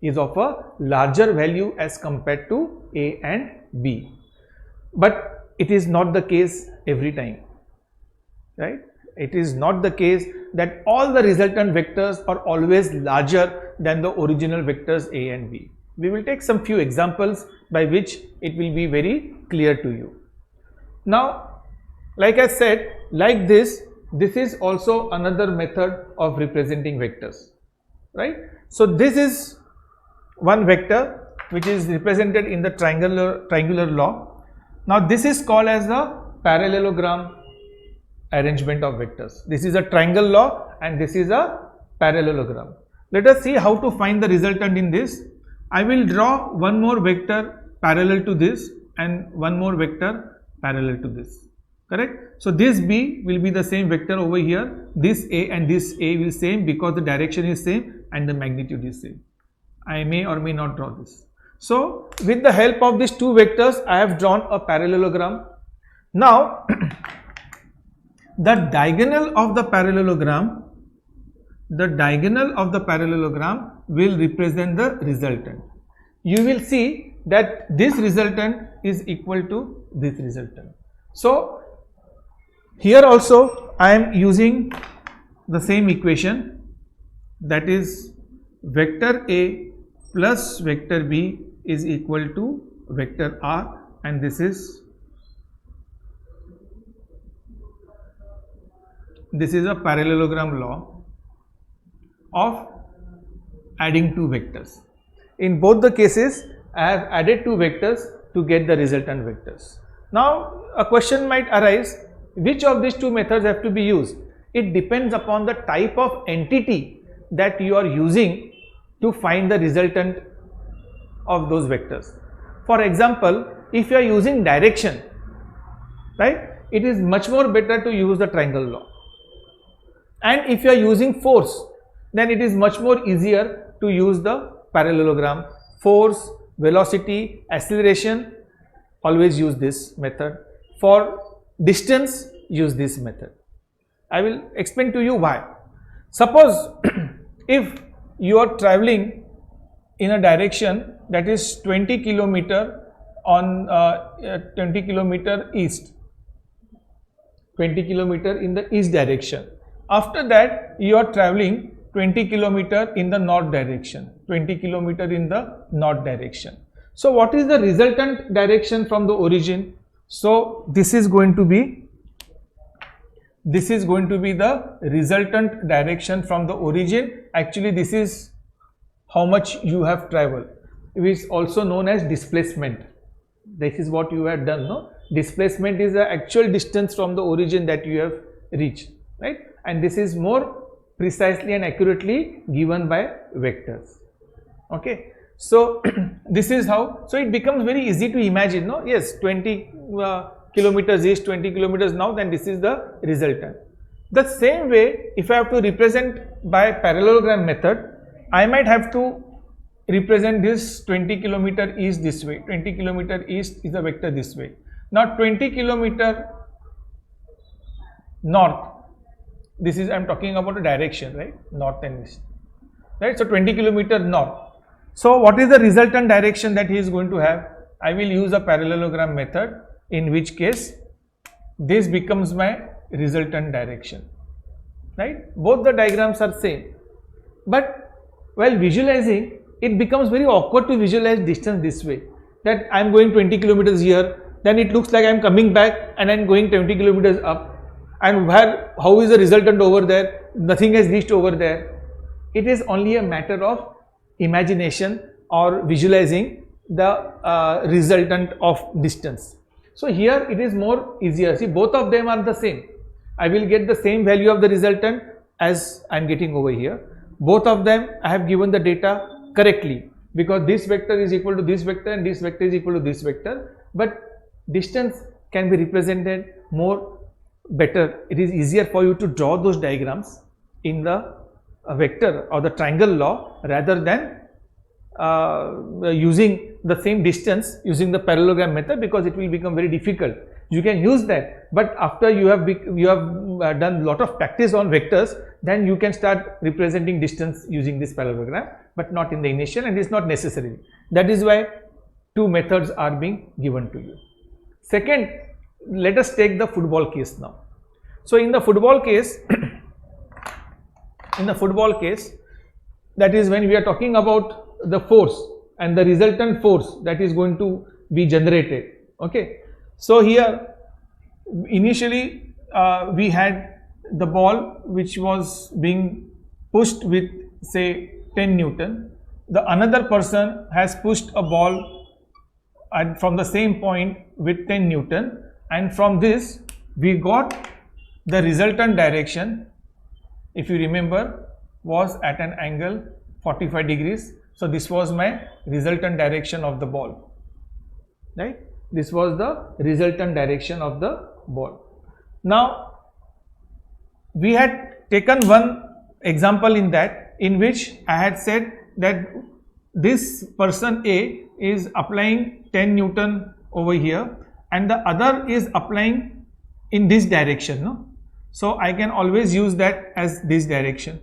is of a larger value as compared to A and B. But it is not the case every time, right? It is not the case that all the resultant vectors are always larger than the original vectors A and B. We will take some few examples by which it will be very clear to you. Now, like I said, like this is also another method of representing vectors, right? So this is one vector which is represented in the triangular law. Now this is called as the parallelogram arrangement of vectors. This is a triangle law and this is a parallelogram. Let us see how to find the resultant in this. I will draw one more vector parallel to this and one more vector parallel to this, correct? So this B will be the same vector over here, this A and this A will same because the direction is same and the magnitude is same. I may or may not draw this. So with the help of these two vectors, I have drawn a parallelogram. Now the diagonal of the parallelogram will represent the resultant. You will see that this resultant is equal to this resultant. So here also I am using the same equation, that is vector A plus vector B is equal to vector R, and this is a parallelogram law of adding two vectors. In both the cases, I have added two vectors to get the resultant vectors. Now a question might arise, which of these two methods have to be used? It depends upon the type of entity that you are using to find the resultant of those vectors. For example, if you are using direction, right, it is much more better to use the triangle law. And if you are using force, then it is much more easier to use the parallelogram. Force, velocity, acceleration, always use this method. For distance, use this method. I will explain to you why. Suppose if you are traveling in a direction that is 20 kilometer on 20 kilometer east, 20 kilometer in the east direction. After that, you are traveling 20 kilometer in the north direction, 20 kilometer in the north direction. So what is the resultant direction from the origin? So this is going to be the resultant direction from the origin. Actually, this is how much you have traveled. It is also known as displacement. This is what you have done, no? Displacement is the actual distance from the origin that you have reached, right? And this is more precisely and accurately given by vectors. Okay, so this is how, so it becomes very easy to imagine, no? Yes, 20 kilometers east, 20 kilometers now, then this is the resultant. The same way, if I have to represent by parallelogram method, I might have to represent this 20 kilometer east this way, 20 kilometer east is a vector this way. Now 20 kilometer north, this is, I am talking about a direction, right, north and east, right? So 20 kilometer north. So what is the resultant direction that he is going to have? I will use a parallelogram method, in which case this becomes my resultant direction, right? Both the diagrams are same, but while visualizing, it becomes very awkward to visualize distance this way, that I am going 20 kilometers here, then it looks like I am coming back and I am going 20 kilometers up. And how is the resultant over there? Nothing has reached over there. It is only a matter of imagination or visualizing the resultant of distance. So here it is more easier. See, both of them are the same. I will get the same value of the resultant as I am getting over here. Both of them I have given the data correctly, because this vector is equal to this vector and this vector is equal to this vector. But distance can be represented more better. It is easier for you to draw those diagrams in the vector or the triangle law rather than using the same distance using the parallelogram method, because it will become very difficult. You can use that, but after you have done lot of practice on vectors, then you can start representing distance using this parallelogram, but not in the initial, and it is not necessary. That is why two methods are being given to you. Second, let us take the football case now. So in the football case, that is when we are talking about the force and the resultant force that is going to be generated. Okay, so here initially we had the ball which was being pushed with say 10 Newton. The another person has pushed a ball from the same point with 10 Newton, and from this we got the resultant direction, if you remember, was at an angle 45 degrees. So this was my resultant direction of the ball, right? This was the resultant direction of the ball. Now we had taken one example in that, in which I had said that this person A is applying 10 Newton over here and the other is applying in this direction, no? So I can always use that as this direction.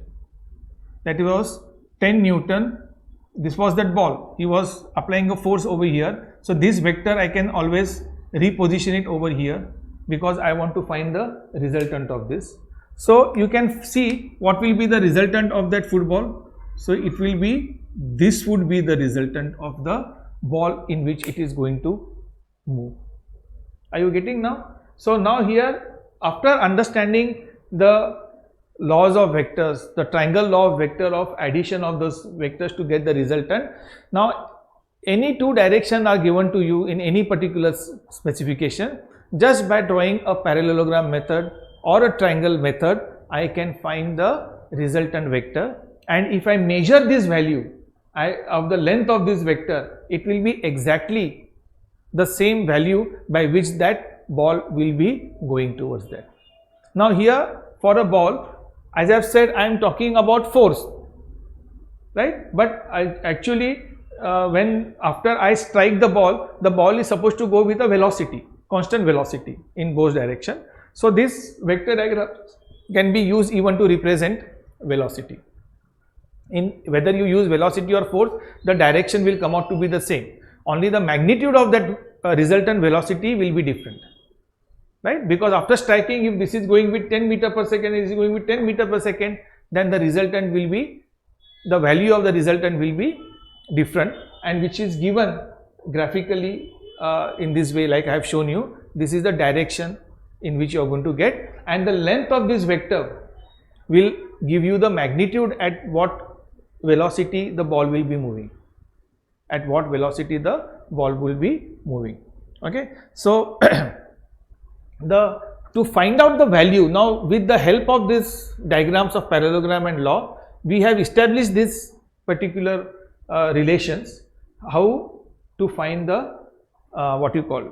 That was 10 Newton. This was that ball. He was applying a force over here. So this vector I can always reposition it over here, because I want to find the resultant of this. So you can see what will be the resultant of that football. So it will be, this would be the resultant of the ball in which it is going to move. Are you getting now? So now here, after understanding the laws of vectors, the triangle law of vector of addition of those vectors to get the resultant, now any two directions are given to you in any particular specification. Just by drawing a parallelogram method or a triangle method, I can find the resultant vector, and if I measure this value of the length of this vector, it will be exactly the same value by which that ball will be going towards that. Now here for a ball, as I have said, I am talking about force, right? But I actually when after I strike the ball is supposed to go with a velocity, constant velocity in both direction. So this vector diagram can be used even to represent velocity. In whether you use velocity or force, the direction will come out to be the same. Only the magnitude of that resultant velocity will be different, right? Because after striking, if this is going with 10 meter per second, it is going with 10 meter per second, then the resultant will be, the value of the resultant will be different, and which is given graphically in this way, like I have shown you. This is the direction in which you are going to get, and the length of this vector will give you the magnitude at what velocity the ball will be moving, at what velocity the ball will be moving. Okay, so to find out the value, now with the help of this diagrams of parallelogram and law, we have established this particular relations, how to find the what you call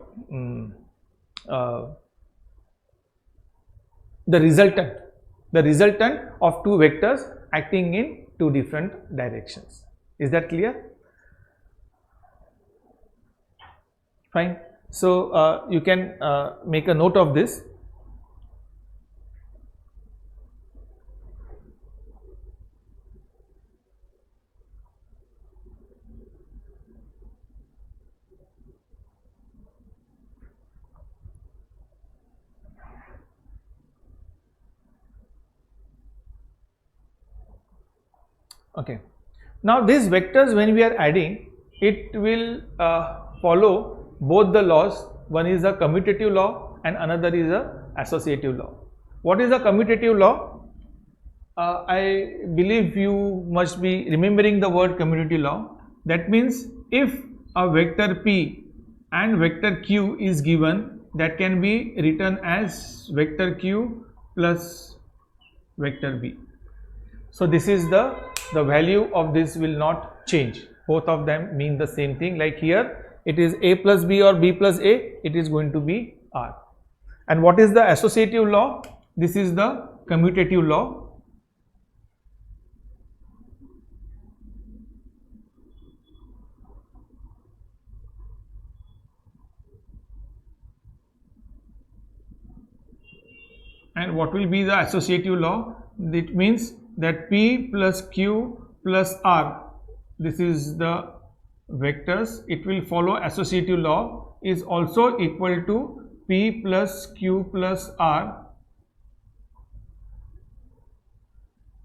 the resultant of two vectors acting in two different directions. Is that clear? Fine. So you can make a note of this. Okay. Now these vectors, when we are adding, it will follow both the laws One is a commutative law and another is a associative law. What is a commutative law? I believe you must be remembering the word commutative law. That means if a vector P and vector Q is given, that can be written as vector Q plus vector B. So this is the value of this will not change. Both of them mean the same thing. Like here it is A plus B or B plus A, it is going to be R. And what is the associative law? This is the commutative law. And what will be the associative law? It means that P plus Q plus R, this is the vectors, it will follow associative law is also equal to P plus Q plus R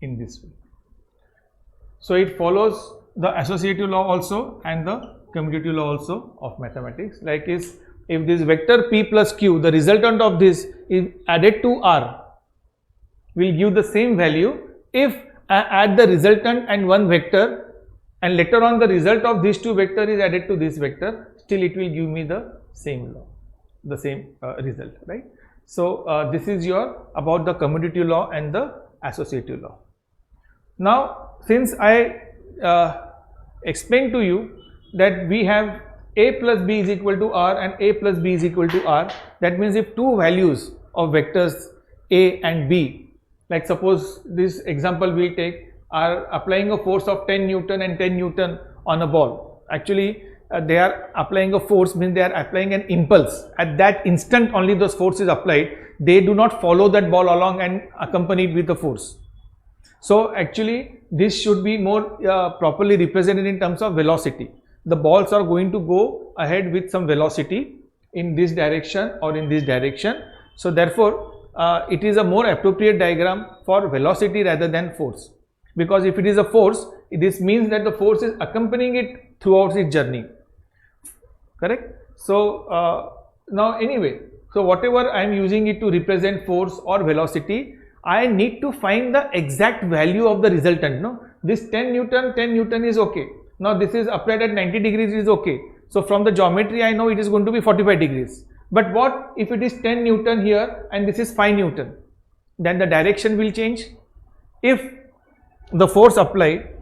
in this way. So it follows the associative law also and the commutative law also of mathematics. Like if this vector P plus Q, the resultant of this is added to R, will give the same value if I add the resultant and one vector and later on the result of these two vector is added to this vector, still it will give me the same law, the same result, right? So this is your about the commutative law and the associative law. Now since I explained to you that we have A plus B is equal to R and A plus B is equal to R, that means if two values of vectors A and B, like suppose this example we will take, are applying a force of 10 Newton and 10 Newton on a ball. Actually they are applying a force, means they are applying an impulse. At that instant only those force is applied, they do not follow that ball along and accompanied with the force. So actually this should be more properly represented in terms of velocity. The balls are going to go ahead with some velocity in this direction or in this direction. So therefore it is a more appropriate diagram for velocity rather than force, because if it is a force, this means that the force is accompanying it throughout its journey, correct? So now anyway, so whatever I am using it to represent force or velocity, I need to find the exact value of the resultant. No, this 10 Newton is okay. Now this is applied at 90 degrees is okay. So from the geometry I know it is going to be 45 degrees. But what if it is 10 Newton here and this is 5 Newton? Then the direction will change. If the force applied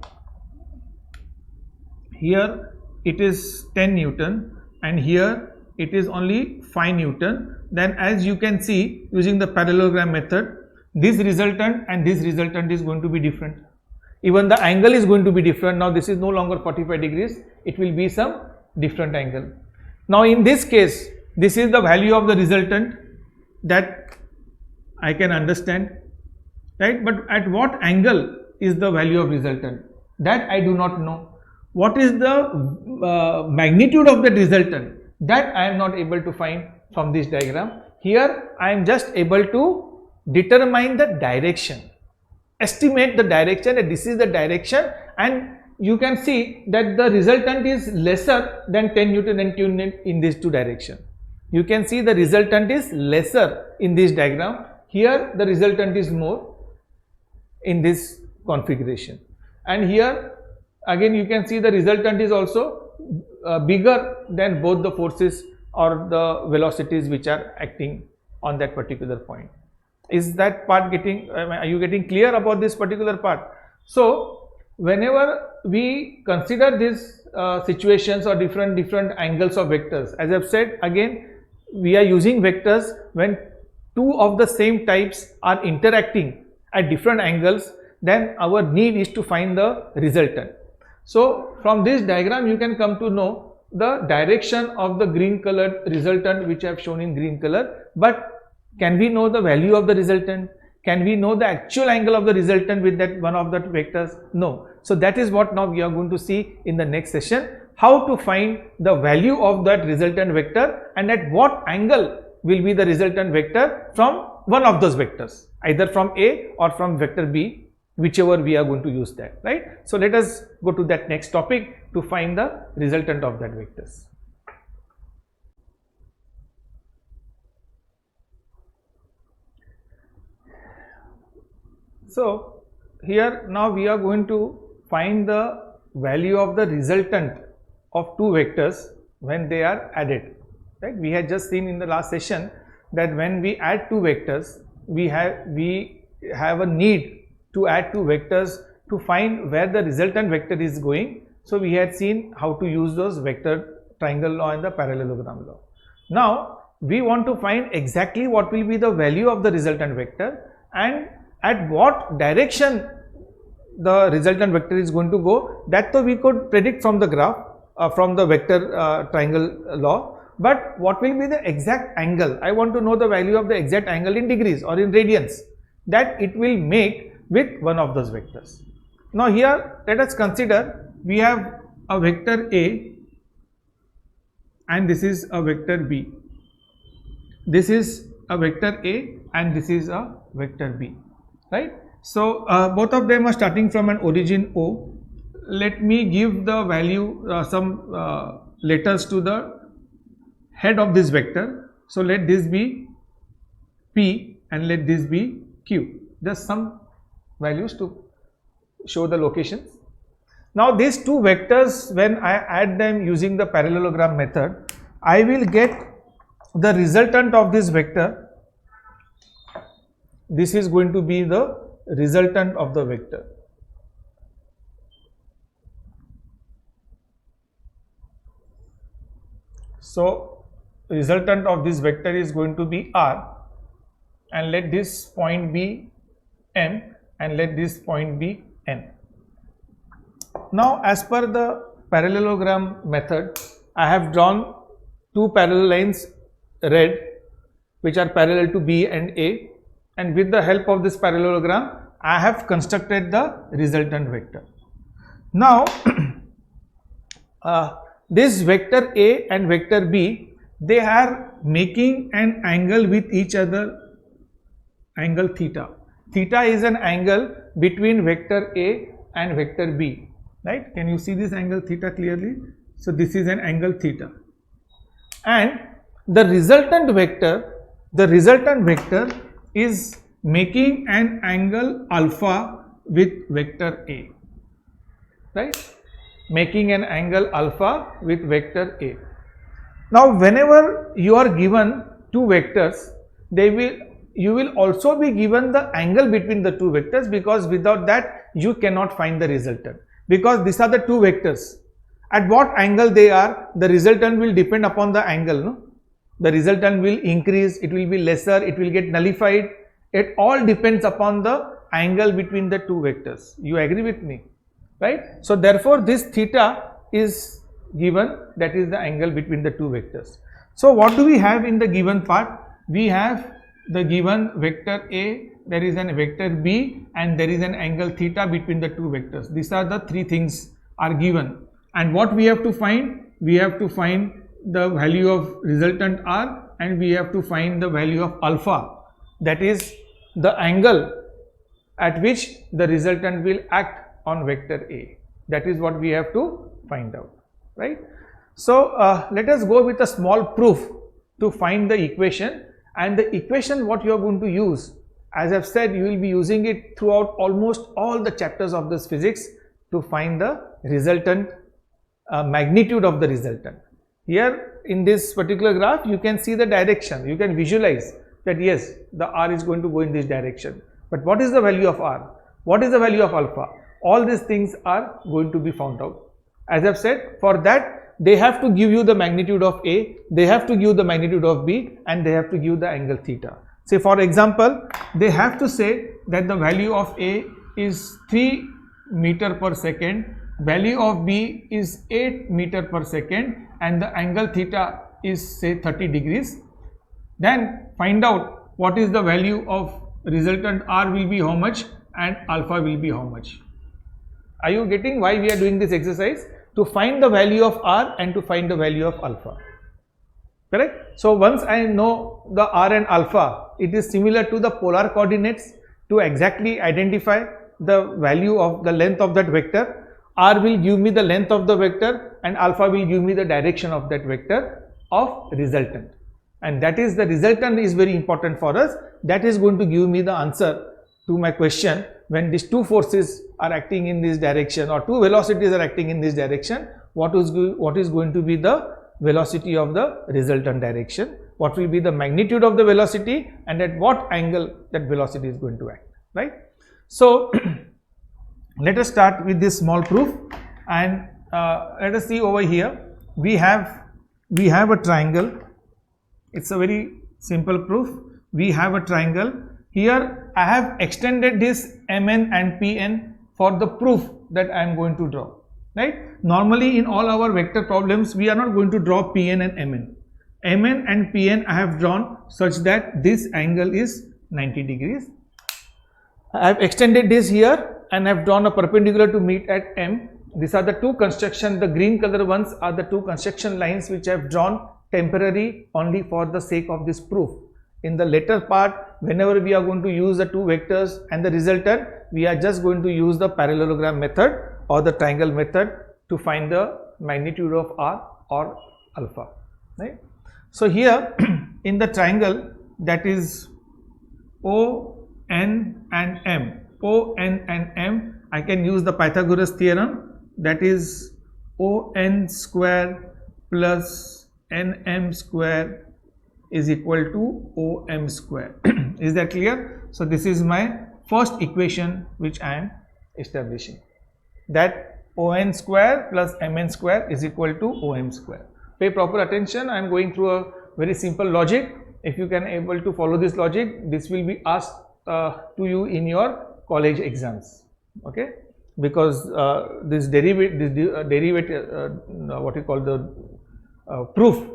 here it is 10 Newton and here it is only 5 Newton, then as you can see using the parallelogram method, this resultant and this resultant is going to be different. Even the angle is going to be different. Now this is no longer 45 degrees, it will be some different angle. Now in this case, this is the value of the resultant, that I can understand, right? But at what angle is the value of resultant? That I do not know. What is the magnitude of the resultant? That I am not able to find from this diagram. Here I am just able to determine the direction, estimate the direction, that this is the direction, and you can see that the resultant is lesser than 10 Newton and 2 Newton in these two directions. You can see the resultant is lesser in this diagram. Here the resultant is more in this configuration, and here again you can see the resultant is also bigger than both the forces or the velocities which are acting on that particular point. Is that part getting, are you getting clear about this particular part? So whenever we consider these situations or different angles of vectors, as I have said, again we are using vectors when two of the same types are interacting at different angles, then our need is to find the resultant. So from this diagram you can come to know the direction of the green colored resultant which I have shown in green color. But can we know the value of the resultant? Can we know the actual angle of the resultant with that one of the vectors? No. So that is what now we are going to see in the next session, how to find the value of that resultant vector and at what angle will be the resultant vector from one of those vectors, either from A or from vector B, whichever we are going to use that, right? So let us go to that next topic to find the resultant of that vectors. So here now we are going to find the value of the resultant of two vectors when they are added, right? We had just seen in the last session that when we add two vectors, we have a need to add two vectors to find where the resultant vector is going. So we had seen how to use those vector triangle law and the parallelogram law. Now we want to find exactly what will be the value of the resultant vector and at what direction the resultant vector is going to go. That though we could predict from the graph, from the vector triangle law, but what will be the exact angle? I want to know the value of the exact angle in degrees or in radians that it will make with one of those vectors. Now here let us consider we have a vector A and this is a vector B. This is a vector A and this is a vector B, right? So both of them are starting from an origin O. Let me give the value some letters to the head of this vector. So let this be P and let this be Q. Just some values to show the locations. Now these two vectors, when I add them using the parallelogram method, I will get the resultant of this vector. This is going to be the resultant of the vector. So resultant of this vector is going to be R, and let this point be M and let this point be N. Now as per the parallelogram method, I have drawn two parallel lines red which are parallel to B and A, and with the help of this parallelogram I have constructed the resultant vector. Now this vector A and vector B, they are making an angle with each other, angle theta. Theta is an angle between vector A and vector B, right? Can you see this angle theta clearly? So this is an angle theta, and the resultant vector is making an angle alpha with vector A, right? Making an angle alpha with vector A. Now whenever you are given two vectors, you will also be given the angle between the two vectors, because without that you cannot find the resultant, because these are the two vectors. At what angle they are, the resultant will depend upon the angle, no? The resultant will increase, it will be lesser, it will get nullified. It all depends upon the angle between the two vectors. You agree with me, right? So therefore this theta is given, that is the angle between the two vectors. So what do we have in the given part? We have the given vector A, there is an vector B, and there is an angle theta between the two vectors. These are the three things are given, and what we have to find? We have to find the value of resultant R, and we have to find the value of alpha, that is the angle at which the resultant will act on vector A. That is what we have to find out, right? So let us go with a small proof to find the equation. And the equation what you are going to use, as I have said, you will be using it throughout almost all the chapters of this physics to find the resultant magnitude of the resultant. Here in this particular graph you can see the direction, you can visualize that yes, the R is going to go in this direction. But what is the value of R? What is the value of alpha? All these things are going to be found out. As I have said, for that they have to give you the magnitude of A, they have to give the magnitude of B, and they have to give the angle theta. Say for example, they have to say that the value of A is 3 meter per second, value of B is 8 meter per second, and the angle theta is say 30 degrees. Then find out what is the value of resultant R will be how much and alpha will be how much. Are you getting why we are doing this exercise? To find the value of R and to find the value of alpha, correct? So once I know the R and alpha, it is similar to the polar coordinates to exactly identify the value of the length of that vector. R will give me the length of the vector and alpha will give me the direction of that vector of resultant, and that is the resultant is very important for us. That is going to give me the answer to my question, when these two forces are acting in this direction or two velocities are acting in this direction, what is going to be the velocity of the resultant direction, what will be the magnitude of the velocity, and at what angle that velocity is going to act, right? So let us start with this small proof, and let us see over here. We have a triangle. It's a very simple proof. We have a triangle. Here I have extended this Mn and Pn for the proof that I am going to draw, right? Normally in all our vector problems we are not going to draw Pn and Mn. Mn and Pn I have drawn such that this angle is 90 degrees. I have extended this here and I have drawn a perpendicular to meet at M. These are the two construction, the green color ones are the two construction lines which I have drawn temporary only for the sake of this proof. In the later part, whenever we are going to use the two vectors and the resultant, we are just going to use the parallelogram method or the triangle method to find the magnitude of R or alpha, right? So here in the triangle, that is O, N and M, O, N and M, I can use the Pythagoras theorem, that is ON square plus NM square is equal to OM square. Is that clear? So this is my first equation which I am establishing, that ON square plus MN square is equal to OM square. Pay proper attention. I am going through a very simple logic. If you can able to follow this logic, this will be asked to you in your college exams, okay? Because this derivative, what you call the proof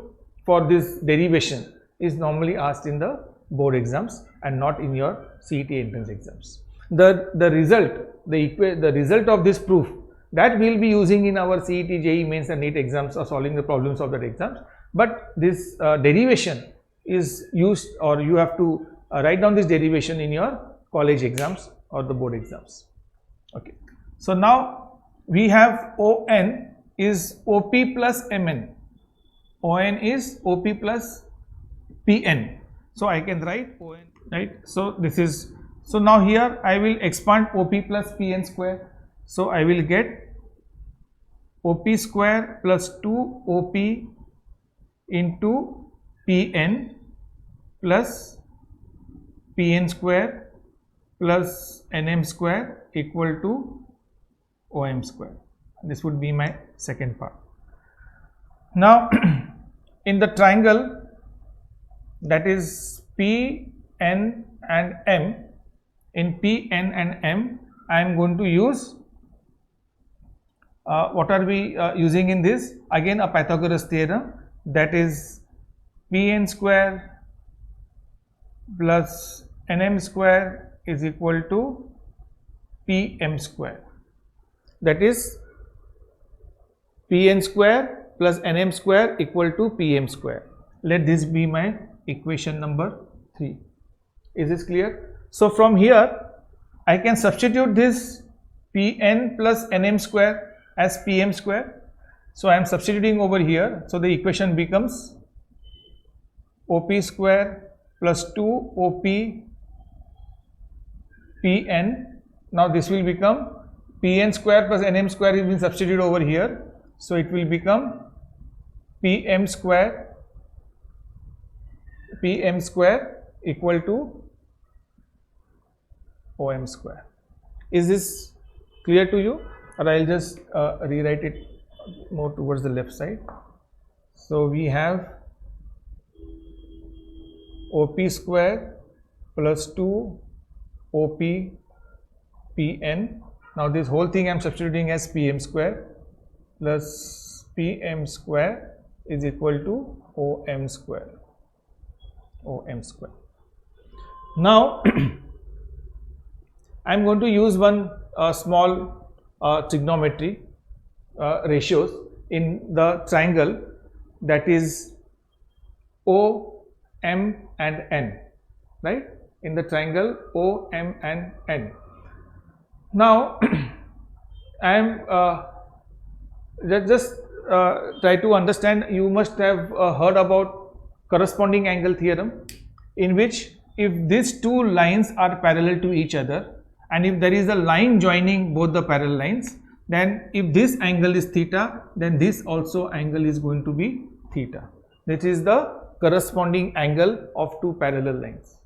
for this derivation is normally asked in the board exams and not in your CET entrance exams. The result of this proof that we will be using in our CET, JEE mains and NEET exams or solving the problems of that exams, but this derivation is used, or you have to write down this derivation in your college exams or the board exams, okay? So now we have ON is OP plus MN, ON is OP plus Pn, so I can write ON, right? So this is, so now here I will expand OP plus Pn square, so I will get OP square plus 2OP into Pn plus Pn square plus Nm square equal to OM square. This would be my second part. Now in the triangle, that is P, N and M, in P, N and M I am going to use what are we using in this? Again a Pythagoras theorem, that is Pn square plus Nm square is equal to Pm square, that is Pn square plus Nm square equal to Pm square. Let this be my equation number 3. Is this clear? So from here I can substitute this Pn plus Nm square as Pm square. So I am substituting over here. So the equation becomes OP square plus 2OP Pn. Now this will become Pn square plus Nm square is being substituted over here. So it will become Pm square equal to OM square. Is this clear to you? Or I'll just rewrite it more towards the left side. So we have OP square plus 2OP Pn. Now this whole thing I am substituting as Pm square plus Pm square is equal to OM square. Now I am going to use one small trigonometry ratios in the triangle, that is O, M and N, right? In the triangle O, M and N. Now I am just try to understand. You must have heard about corresponding angle theorem, in which if these two lines are parallel to each other, and if there is a line joining both the parallel lines, then if this angle is theta, then this also angle is going to be theta. This is the corresponding angle of two parallel lines,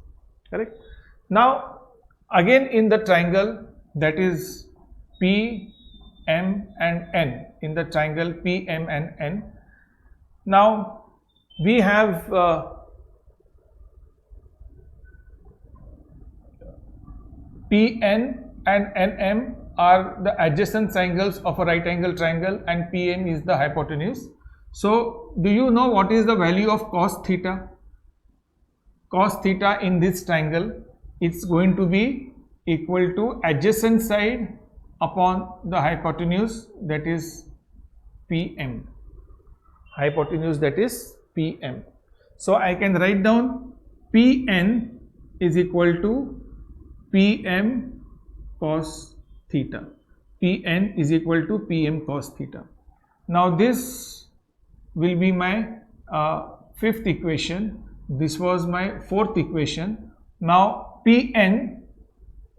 correct? Now again in the triangle, that is P, M and N, in the triangle P, M and N, now we have Pn and Nm are the adjacent triangles of a right angle triangle, and Pm is the hypotenuse. So do you know what is the value of cos theta? Cos theta in this triangle, it's going to be equal to adjacent side upon the hypotenuse, that is Pm. Hypotenuse, that is Pm. So I can write down Pn is equal to Pm cos theta. Pn is equal to Pm cos theta. Now this will be my fifth equation. This was my fourth equation. Now Pn,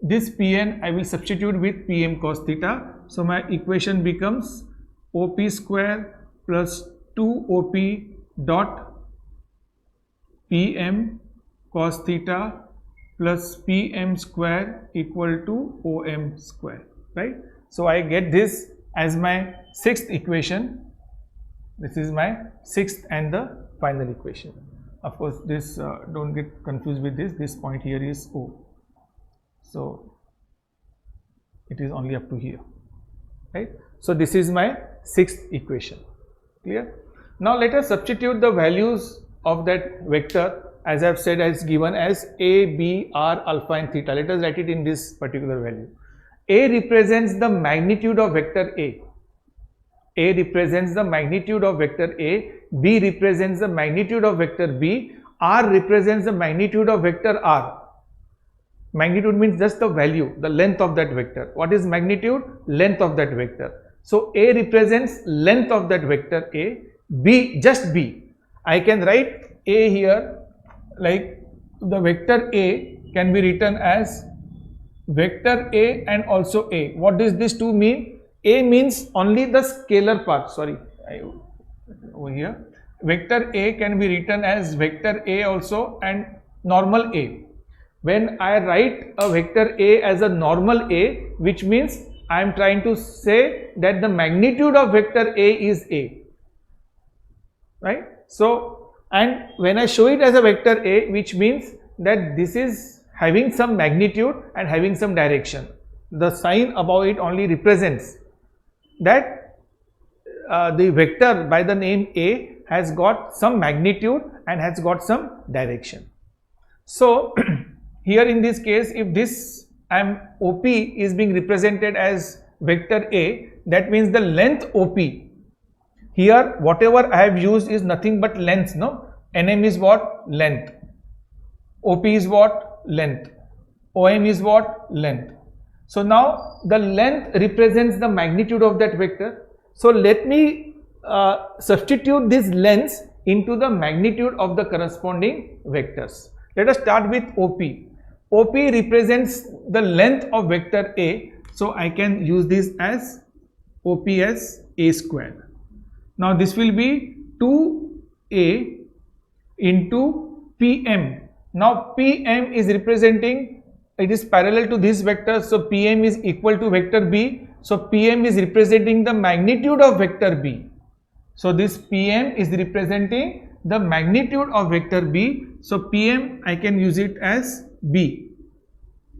this Pn I will substitute with Pm cos theta. So my equation becomes OP square plus 2OP dot Pm cos theta plus Pm square equal to Om square, right? So I get this as my sixth equation. This is my sixth and the final equation. Of course, this don't get confused with this. This point here is O. So it is only up to here, right? So this is my sixth equation. Clear? Now let us substitute the values of that vector, as I have said, as given as A, B, R, alpha and theta. Let us write it in this particular value. A represents the magnitude of vector A. A represents the magnitude of vector A. B represents the magnitude of vector B. R represents the magnitude of vector R. Magnitude means just the value, the length of that vector. What is magnitude? Length of that vector. So A represents length of that vector A. B, just B. I can write A here, like the vector A can be written as vector A and also A. What does this two mean? A means only the scalar part. Sorry, over here. Vector A can be written as vector A also and normal A. When I write a vector A as a normal A, which means I am trying to say that the magnitude of vector A is A, right? So, and when I show it as a vector A, which means that this is having some magnitude and having some direction. The sign above it only represents that the vector by the name A has got some magnitude and has got some direction. So here in this case, if this OP is being represented as vector A, that means the length OP. Here whatever I have used is nothing but length, no? Nm is what? Length. OP is what? Length. OM is what? Length. So now the length represents the magnitude of that vector. So let me substitute this length into the magnitude of the corresponding vectors. Let us start with OP. OP represents the length of vector A. So I can use this as OP as A square. Now this will be 2A into Pm. Now Pm is representing, it is parallel to this vector, so Pm is equal to vector B. So Pm is representing the magnitude of vector B. So this Pm is representing the magnitude of vector B. So Pm I can use it as B,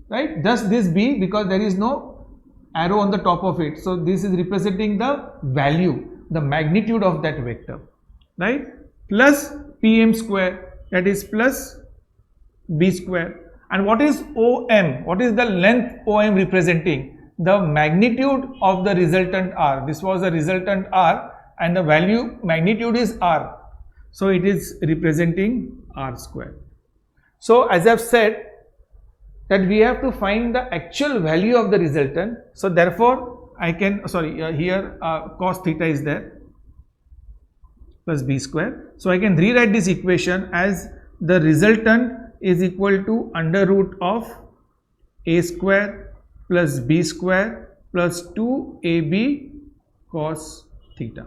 right? Just this B, because there is no arrow on the top of it. So this is representing the value, the magnitude of that vector, right? Plus Pm square, that is plus B square. And what is OM? What is the length OM representing? The magnitude of the resultant R. This was the resultant R and the value magnitude is R. So it is representing R square. So as I have said that we have to find the actual value of the resultant. So therefore I can, here cos theta is there plus B square. So I can rewrite this equation as the resultant is equal to under root of a square plus b square plus 2ab cos theta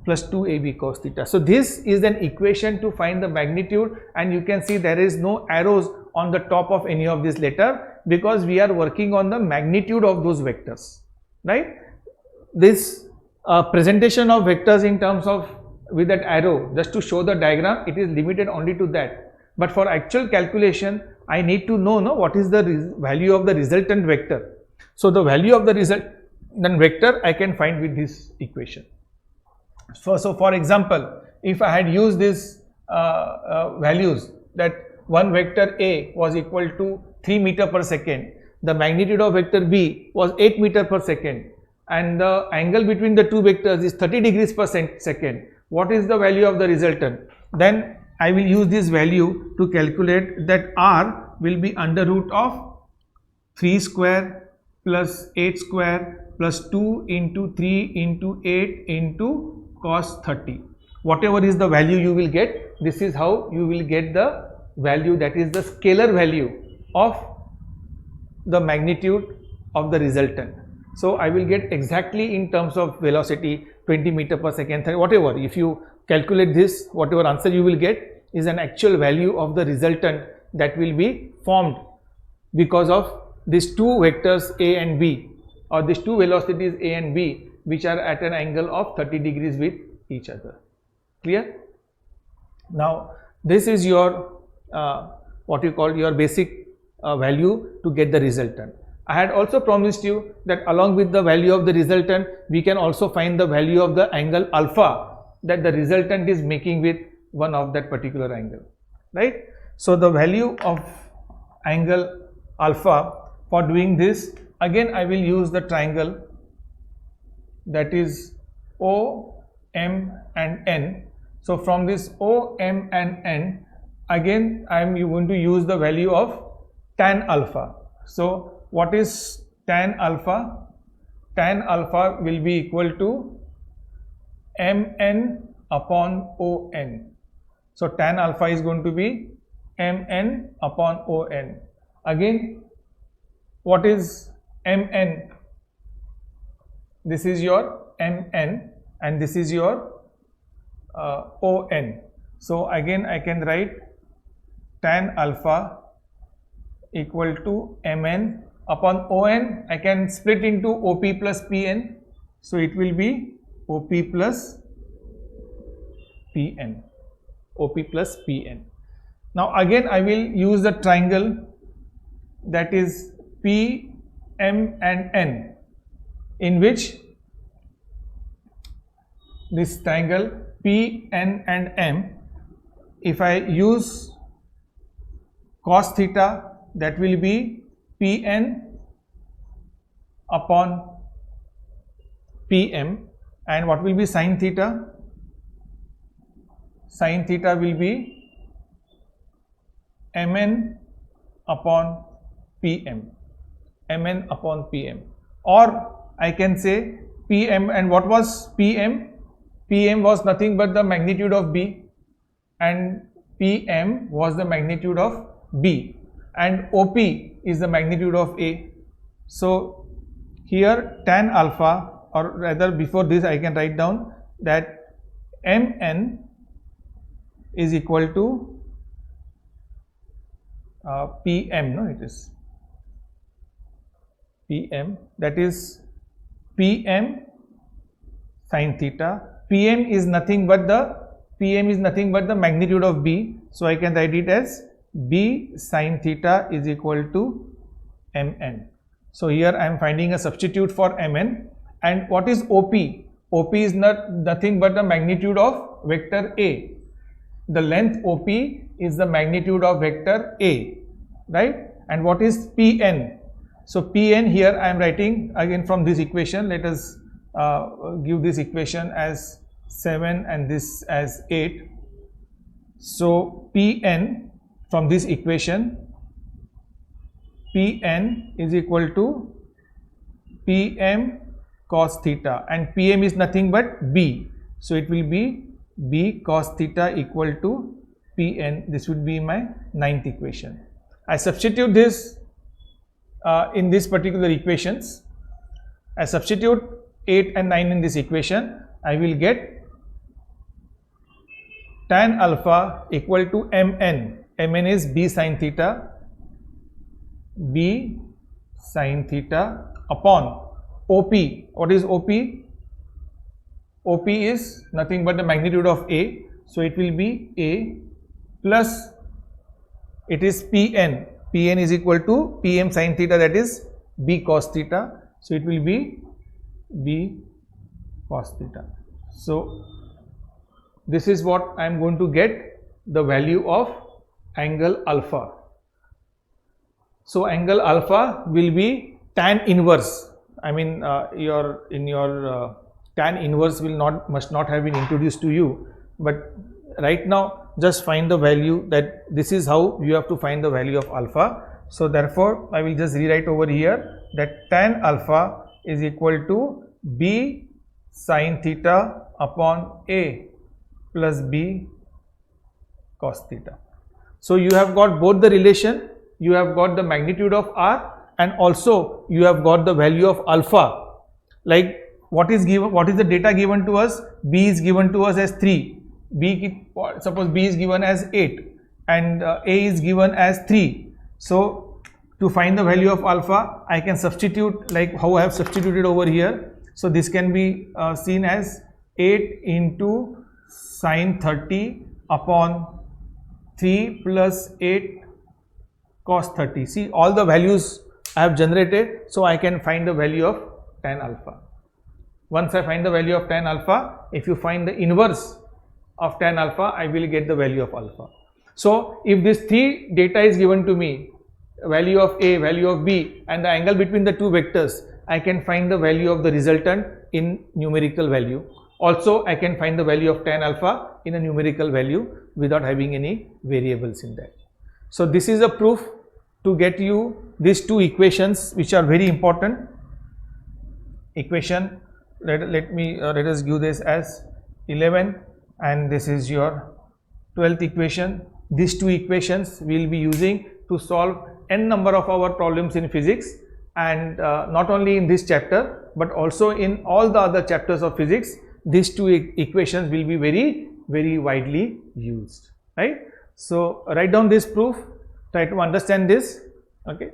plus 2ab cos theta. So this is an equation to find the magnitude, and you can see there is no arrows on the top of any of this letter because we are working on the magnitude of those vectors, right? This presentation of vectors in terms of with that arrow, just to show the diagram, it is limited only to that. But for actual calculation, I need to know what is the value of the resultant vector. So the value of the resultant vector I can find with this equation. So for example, if I had used these values, that one vector A was equal to 3 meter per second, the magnitude of vector B was 8 meter per second, and the angle between the two vectors is 30 degrees per second. What is the value of the resultant? Then I will use this value to calculate that R will be under root of 3 square plus 8 square plus 2 into 3 into 8 into cos 30. Whatever is the value you will get, this is how you will get the value, that is the scalar value of the magnitude of the resultant. So I will get exactly in terms of velocity 20 meter per second, whatever. If you calculate this, whatever answer you will get is an actual value of the resultant that will be formed because of these two vectors A and B, or these two velocities A and B, which are at an angle of 30 degrees with each other. Clear? Now this is your what you call your basic value to get the resultant. I had also promised you that along with the value of the resultant, we can also find the value of the angle alpha that the resultant is making with one of that particular angle, right? So the value of angle alpha, for doing this, again I will use the triangle that is O, M and N. So from this O, M and N, again I am going to use the value of tan alpha. So what is tan alpha? Tan alpha will be equal to Mn upon On. So tan alpha is going to be Mn upon On. Again, what is Mn? This is your Mn and this is your On. So again I can write tan alpha equal to Mn upon On. I can split into OP plus Pn. So it will be OP plus Pn. OP plus Pn. Now again I will use the triangle that is P, M and N, in which this triangle P, N and M, if I use cos theta, that will be Pn upon Pm, and what will be sin theta? Sin theta will be Mn upon Pm. Mn upon Pm, or I can say Pm, and what was Pm? Pm was nothing but the magnitude of B, and Pm was the magnitude of B, and OP is the magnitude of A. So here tan alpha, or rather before this I can write down that Mn is equal to Pm, no, it is Pm, that is Pm sin theta. Pm is nothing but the magnitude of B, so I can write it as B sin theta is equal to Mn. So here I am finding a substitute for Mn. And what is OP? OP is nothing but the magnitude of vector A. The length OP is the magnitude of vector A, right? And what is Pn? So Pn here I am writing again from this equation. Let us give this equation as 7 and this as 8. So Pn from this equation, Pn is equal to Pm cos theta, and Pm is nothing but B. So it will be B cos theta equal to Pn. This would be my ninth equation. I substitute this in this particular equations. I substitute 8 and 9 in this equation. I will get tan alpha equal to Mn. Mn is b sin theta. B sin theta upon OP. What is OP? OP is nothing but the magnitude of A. So it will be A plus it is Pn. Pn is equal to Pm sin theta, that is B cos theta. So it will be B cos theta. So this is what I am going to get the value of angle alpha. So angle alpha will be tan inverse. I mean your tan inverse must not have been introduced to you, but right now just find the value, that this is how you have to find the value of alpha. So therefore I will just rewrite over here that tan alpha is equal to B sin theta upon A plus B cos theta. So you have got both the relation, you have got the magnitude of R, and also you have got the value of alpha. Like what is the data given to us? B is given to us as 3. Suppose B is given as 8 and A is given as 3. So to find the value of alpha, I can substitute like how I have substituted over here. So this can be seen as 8 into sin 30 upon 3 plus 8 cos 30. See, all the values I have generated, so I can find the value of tan alpha. Once I find the value of tan alpha, if you find the inverse of tan alpha, I will get the value of alpha. So if this 3 data is given to me, value of A, value of B, and the angle between the two vectors, I can find the value of the resultant in numerical value. Also, I can find the value of tan alpha in a numerical value without having any variables in that. So this is a proof to get you these two equations, which are very important. Equation, let us give this as 11, and this is your 12th equation. These two equations we will be using to solve n number of our problems in physics, and not only in this chapter but also in all the other chapters of physics. These two equations will be very widely used, right? So write down this proof, try to understand this, okay.